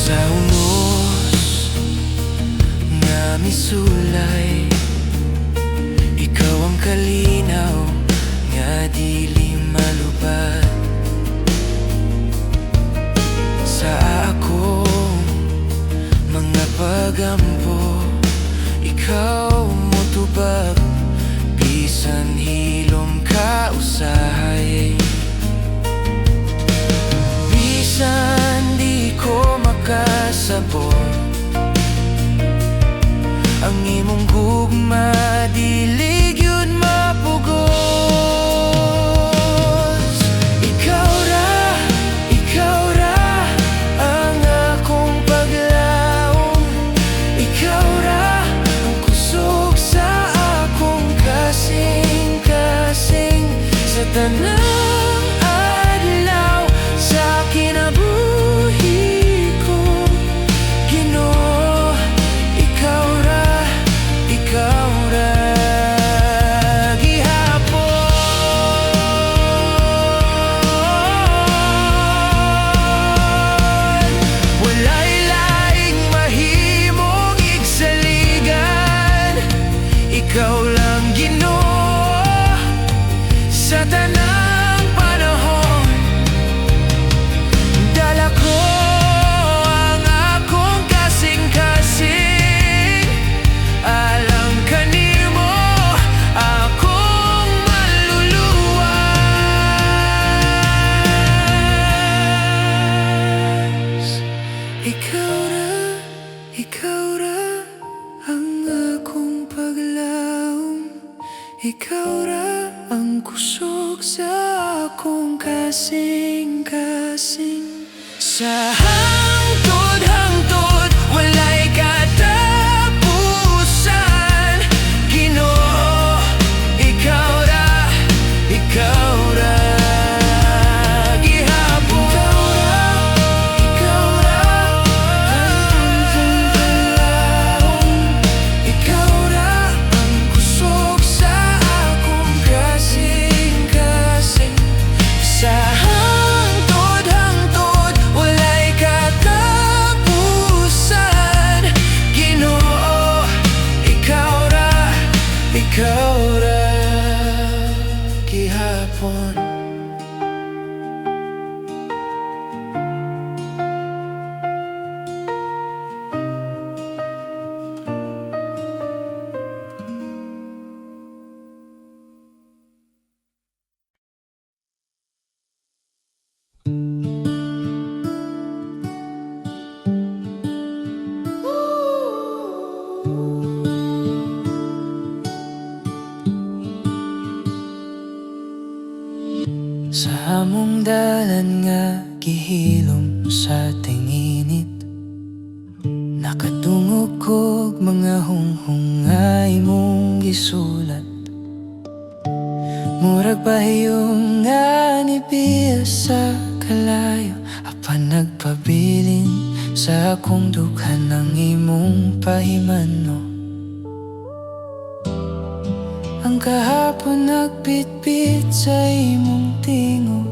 Sa unos nga misulay, ikaw ang kalinaw nga dili malubad. Sa akong mga pagampo, ikaw motubag. Bisan hilom ka usahay, bisan di ko makasabot ang imong gugma, dili gyud mapugos. Ikaw ra ang akong paglaom. Ikaw ra ang kusog sa akong kasing-kasing. Sa tanang adlaw sa kinabuhi ko, Ginoo, ikaw ra gihapon. Walay laing mahimong igsaligan, ikaw lang Ginoo sa tanang panahon. Dala ko ang akong kasing-kasing, alang kanimo akong maluluwas. Ikaw ra ang akong paglaom. Ikaw ra ang kusog sa akong kasing-kasing. Sa hangtod walay katapusan, Ginoo, ikaw ra gihapon. Ikaw ra ikaw ra ang kusog sa akong kasing-kasing. Sa hangtod walay katapusan, Ginoo, ikaw ra gihapon. Sa among dalan nga gihilom sa tinginit, nakadungog kog mga hunghungay mong gisulat. Murag pahiyong nga nibiya sa kalayo, apan nagpabilin sa akong dughan ng imong pahimano. Ang kahapon nagbitbit sa imong tingog,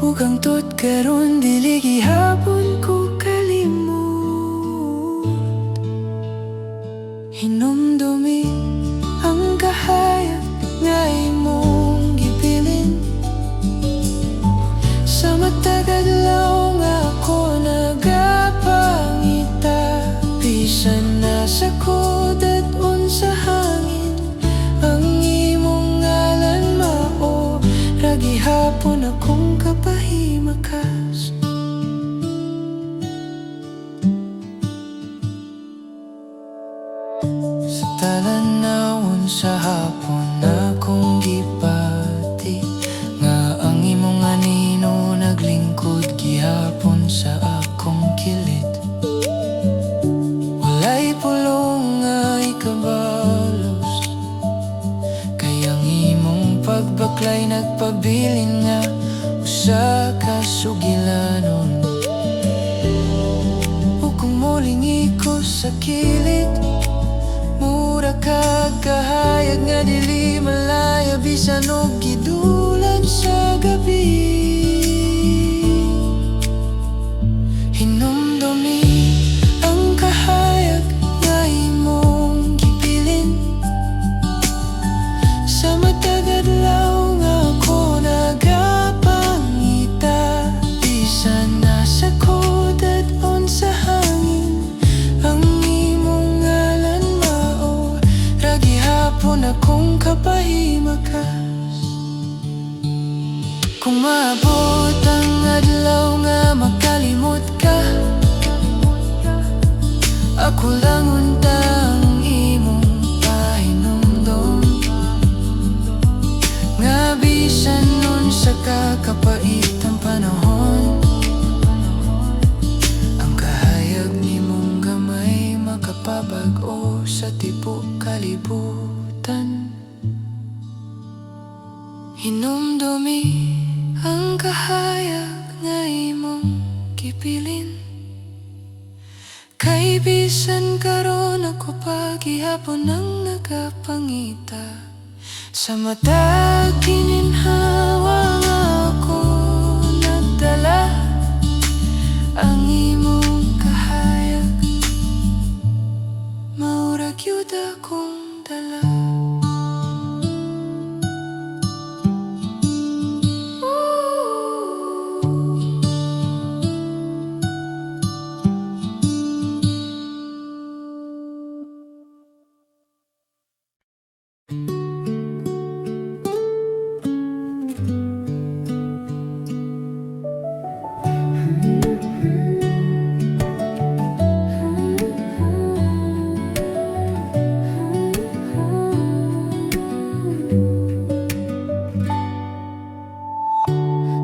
ug hangtod karon dili gihapon ko kalimot. Hinumdumi ang kahayag nga imong gibilin, sa matag adlaw nga ako nagapangita. Bisan nasa kodat unsahan pahimakas. Sa talanawon sa hapon akong gipati, nga ang imong anino naglingkod gihapon sa akong kilid. Walay pulong nga ikabalos, kay ang imong pagbaklay nagpabilin nga usa ka sugilanon. O kung muling ikos sa kilid, mura ka kahayag nga dili malaya, bisan og gidulan sa gabi. Hinumdumi ang kahayag nga imong gibilin, sa matag adlaw nga ako nagapangita, bisan nasa kodaton sa hangin ang imong ngalan mao, ra gihapon akong kapahimakas. Kung maabot ang adlaw nga makalimot ka, ako lang unta ang imong pahinumdom, nga bisan nun sa kakapait ang panahon, ang kahayag nimong gamay makapabag-o sa tibuok kalibutan. Hinumdumi ang kahayag nga imong gipilin, kay bisan karon ako pa gihapon ang nagapangita, sa matag gininhawa nga ako nagdala, ang imong kahayag maura gyud akong dala.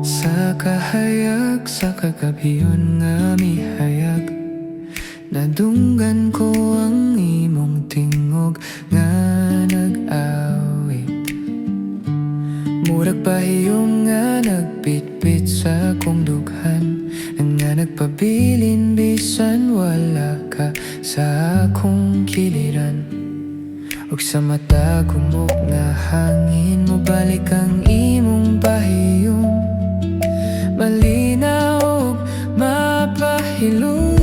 Sa kahayag sa kagabiyon nga mihayag, nadunggan ko ang imong tingog nga nag-awit, murag pahiyom nga nagpitpit sa akong dughan, nga nagpabilin bisan wala ka sa akong kiliran. Ug sa mata kumok nga hangin mo balik ang imong pahiyom, malinaw ug mapahilom.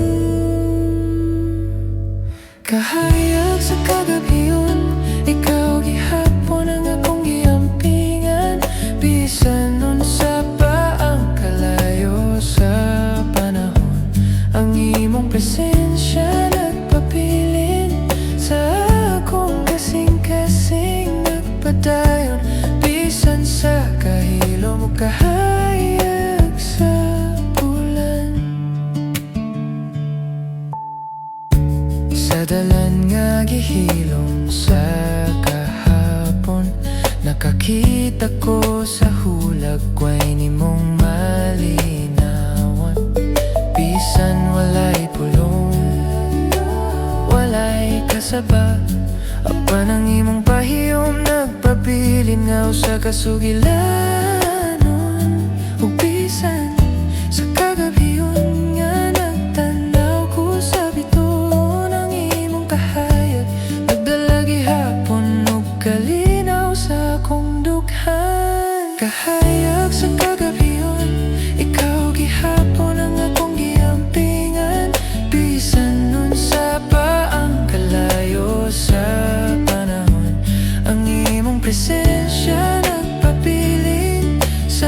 Kahayag sa kagabiyon, ikaw gihapon ang akong giampingan, bisan nun sa pa ang kalayo sa panahon, ang imong presensya nagpabilin sa akong kasing-kasing nagpadayon, bisan sa kahilo mo kahayag sa bulan. Sa dalan nga gihilom sa kahapon, nakakita ko sa hulag kway nimong malinawan, bisan walay pulong, walay kasaba, apan ang imong pahiyom nagpabilin nga usa ka sugilanon. Ug bisan sa kagabiyon nga nagtanaw ko sa biton, ang imong kahayag nagdala gihapon ug kalinaw sa akong dughan. Kahayag sa kagabiyon, ikaw gihapon ang akong giampingan, bisan nun sa pa ang kalayo sa panahon, ang imong presensya nagpabilin sa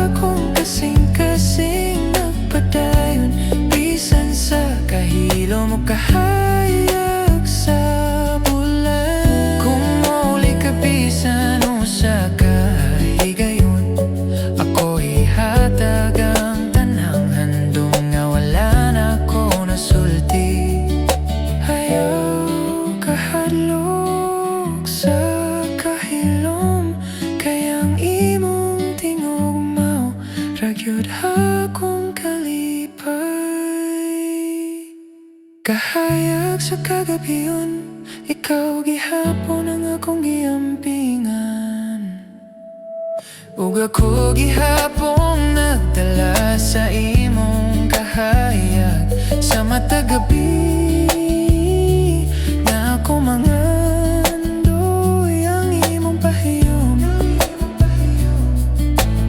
akong kasing-kasing nagpadayon, bisan sa kahilo mo kahayag sa bulan. Kung mauli ka bisan usa ka higayon, ako ihatag ang Nakahadlok sa kahilom, kayang imong tingog mao ragyod akong kalipay. Kahayag sa kagabiyon, ikaw gihapon ang akong giampingan. Ug ako gihapon nagdala sa imong kahayag. Sa matag gabi na ako mangandoy ang imong pahiyom.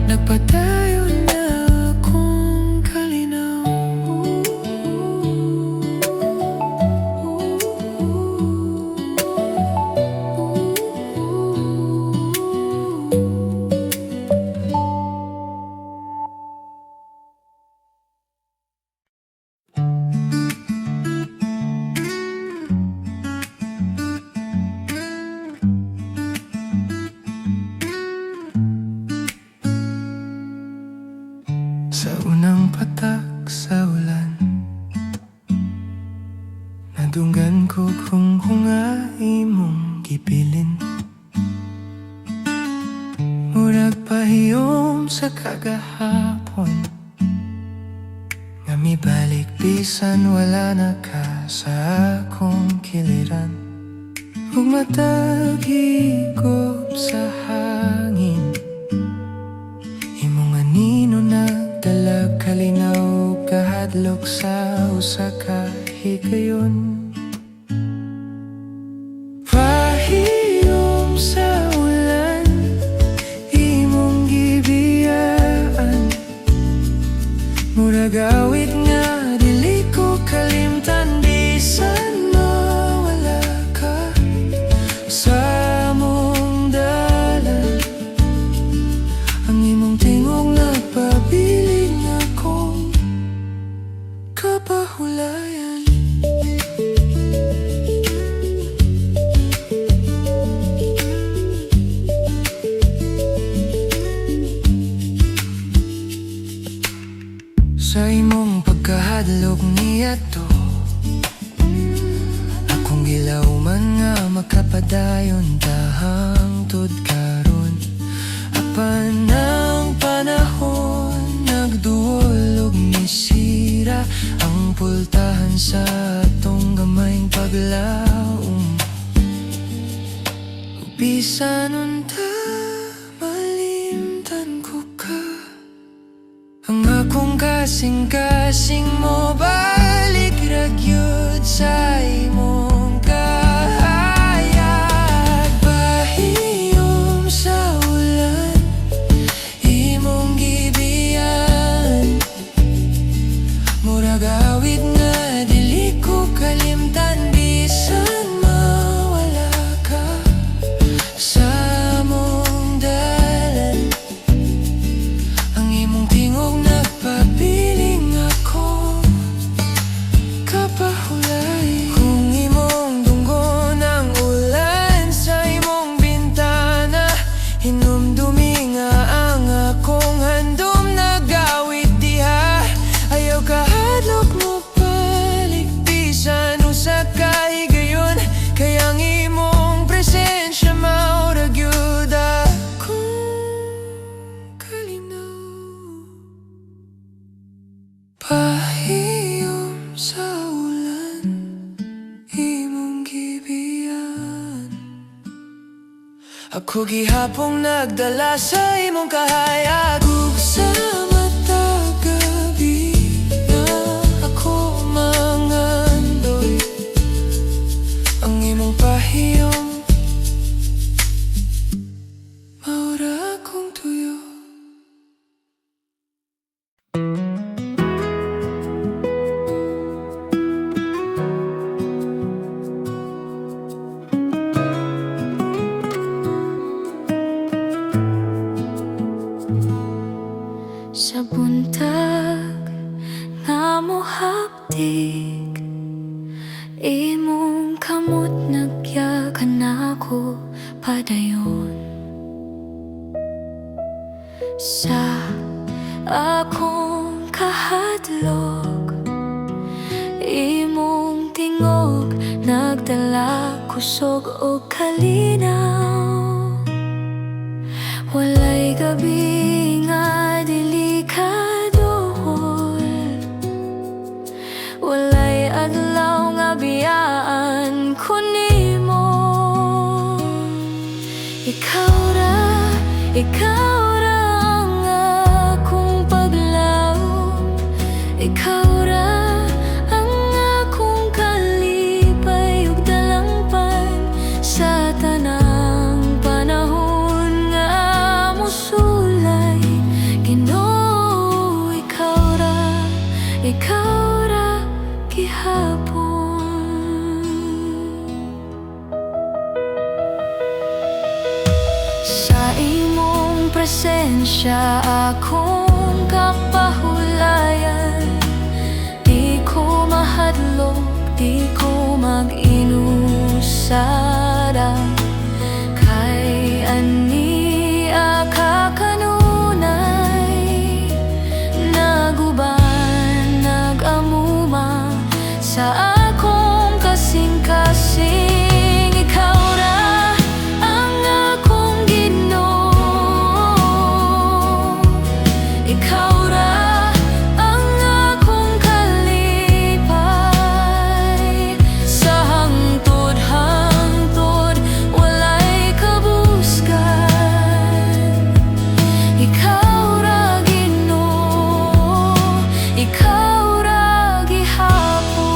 Nagpadayon na akong kalinaw. Sa unang patak sa ulan, nadunggan ko kung hunga imong gibilin. Murag pahiyom sa kagahapon, nga mibalik bisan wala na ka sa akong kiliran. Ug matag higop sa hangin, imong anino nagdala kalinaw, kahadlok sa usa ka higayon. Pahiyom sa ulan, imong gibiyaan, murag awit nga dili ko kalimtan bisan mawala ka sa among dalan. Ang imong tingog nagpabiling akong kapahulayan. Sa imong pagkahadlok niyato, akong gilauman nga makapadayon tahang tud karon. Apan ang panahon nagduol ug nisira ang pultahan sa atong gamayng paglaom. Ug bisan unta malimtan ko ka, ang akong kasing-kasing mo balik ragyod sa imong kahayag. Pahiyom sa ulan, imong gibiyan, murag awit nga dili ko kalimtan bisan mawala ka sa among dalan. Ang imong tingog nagpabiling ako kapahulay. Kung imong dunggon ang ulan sa imong bintana, hinumdumi nga ang akong handom nagawit diha. Ayaw kahadlok mo balik bisan usa ka higayon, kayang imong presensya maurag yun akong kalinaw. Pahiyom sa ulan, imong gibiyan, ako gihapong nagdala sa imong kahayag. Ug sa matag gabi na ako mangandoy ang imong pahiyom, maura akong tuyo. Sa buntag nga mohapdik, imong kamot nagyakan ako padayon. Sa akong kahadlok, imong tingog nagdala ko kusog o kalinaw. Walay gabi nga delikadol, walay adlaw nga biyaan ko nimo. Ikaw ra ang akong paglaom. Ikaw ra ang akong kalipay ug dalangpan sa tanang panahon nga mosulay. Ginoo, ikaw ra gihapon. Sa imong presensya akong kapahulayan, di ko mahadlok, di ko mag-inusara. Kay ani kakanunay, naguban, nag-amuma sa akong kasing-kasing. Ikaw ra ang akong Ginoo, ikaw ra ang akong kalipay. Sa hangtod-hangtod walay kabuskan. Ikaw ra Ginoo, ikaw ra gihapon.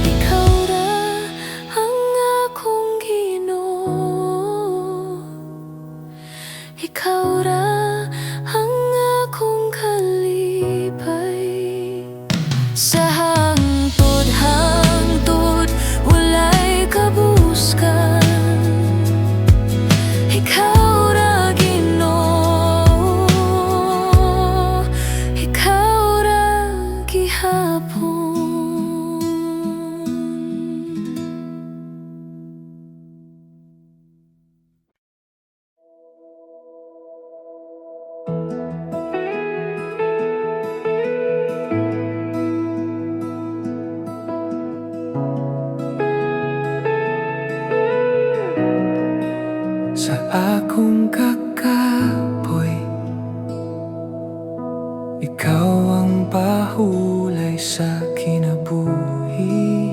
Ikaw ra ang akong Ginoo, ikaw ra ang akong kalipay. Sa hangtod-hangtod walay kabuskan. Ikaw ra Ginoo, ikaw ra gihapon. Sa akong kakapoy, ikaw ang pahulay sa kinabuhi.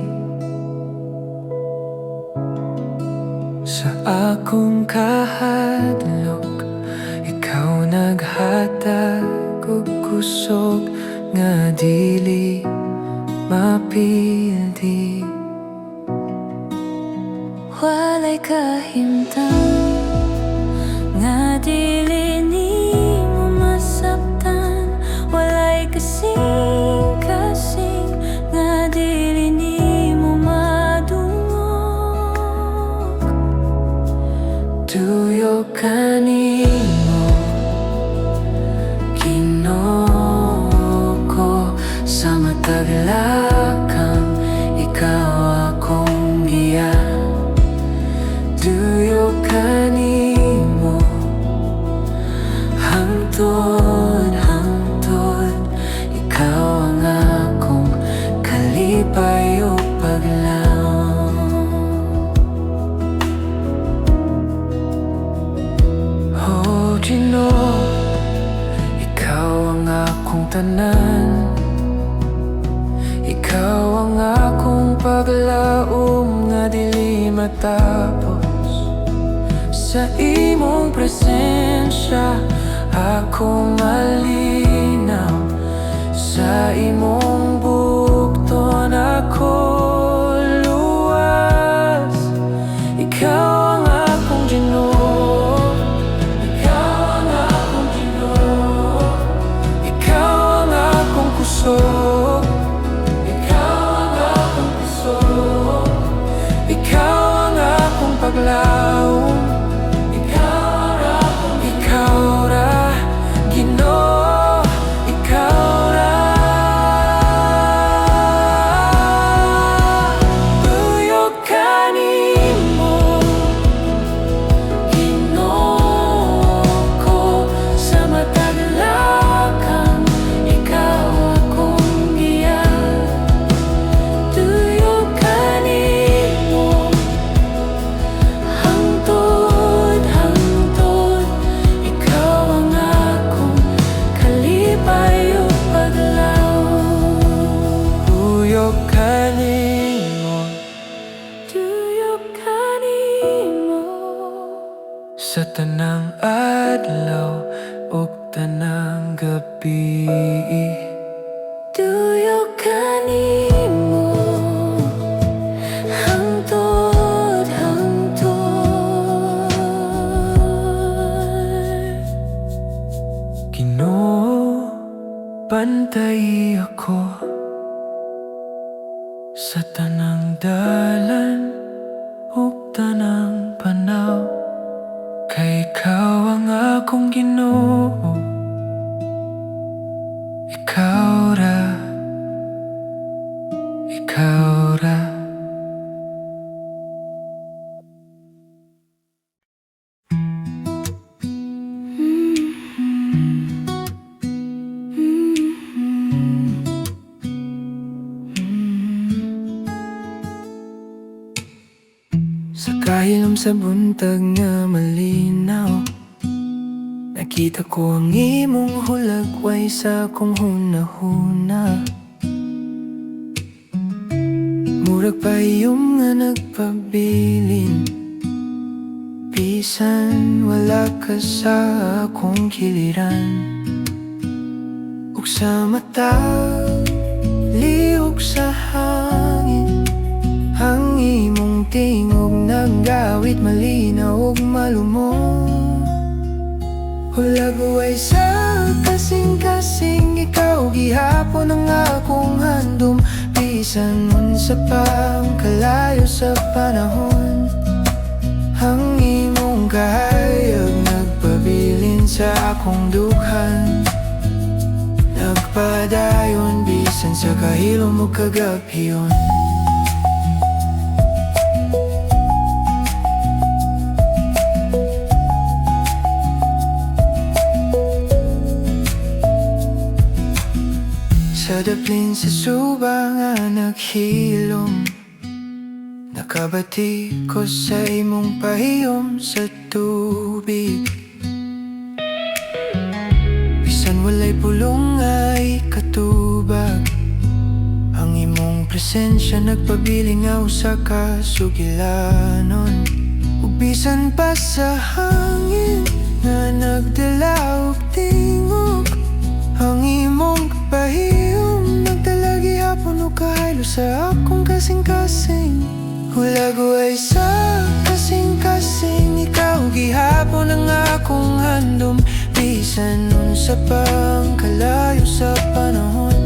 Sa akong kahadlok, ikaw naghatag og kusog nga dili mapildi. Walay kahimtang nga dili nimo masabtan, walay kasing-kasing nga dili nimo madungog. Tuyo kanimo, Ginoo ko, sa matag lakang ikaw akong giya. Tuyo kanimo, hangtod-hangtod ikaw ang akong kalipay o paglaom. Oh Ginoo, ikaw ang akong tanan, ikaw ang akong paglaom nga dili matapos. Sa imong presensya ako malinaw, sa imong bugton ako luwas. Ikaw ang akong Ginoo, ikaw ang akong Ginoo, ikaw ang akong kusog, ikaw ang akong kusog, ikaw ang akong paglaom. Ikaw ra gabi. Tuyok kanimo hangtod hangtod. Ginoo, bantay ako sa tanang dalan ug tanang panaw. Kay ikaw ang akong Ginoo, ikaw ra, ikaw ra. Sa kahilom sa buntag nga malinaw, nakita ko ang imong hulagway sa akong hunahuna. Murag payong nga nagpabilin, bisan wala ka sa akong kiliran. Ug sa mata, lihok sa hangin, ang imong tingog naggawit malinaw ug malumong. Hulaguay sa kasing-kasing, ikaw gihapon ang akong handom. Bisan unsa pa ang kalayo sa panahon, ang imong kahayag nagpabilin sa akong dughan. Nagpadayon bisan sa kahilom o kagabhiyon. Sa daplin sa suba nga naghilom, nakabati ko sa imong pahiyom sa tubig. Bisan walay pulong ay katubag, ang imong presensya nagpabilingaw sa kasugilanon. Ug bisan pa sa hangin nga nagdala og tingog, ang imong pahiyom nagdala gihapon og kahaylo sa akong kasing-kasing. Hulaguay sa kasing-kasing, ikaw gihapon ang akong handom. Bisan unsa pa ang kalayo sa panahon,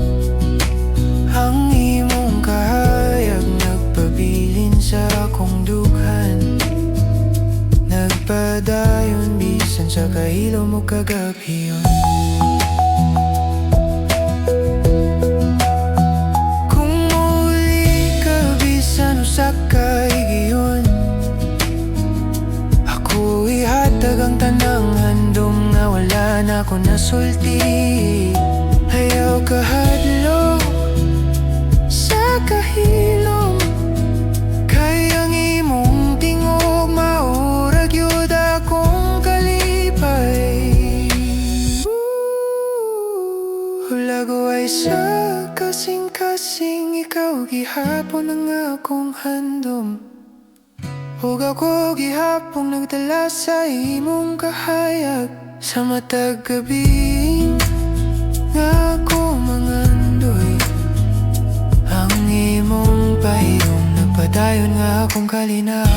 ang imong kahayag nagpabilin sa akong dughan. Nagpadayon bisan sa kahilom o kagabhiyon. Sa kaigiyon, ako ihatag ang tanang handom nga wala na ko nasulti. Ayaw kahadlok sa kahilom, kay ang imong tingog maurag yun akong kalipay. Hulaguay sa kasing-kasing, ikaw gihapon ang akong handom. Ug ako gihapon nagdala sa imong kahayag sa matag gabi nga ako mangandoy. Ang imong pahiyom nagpadayon nga akong kalinaw.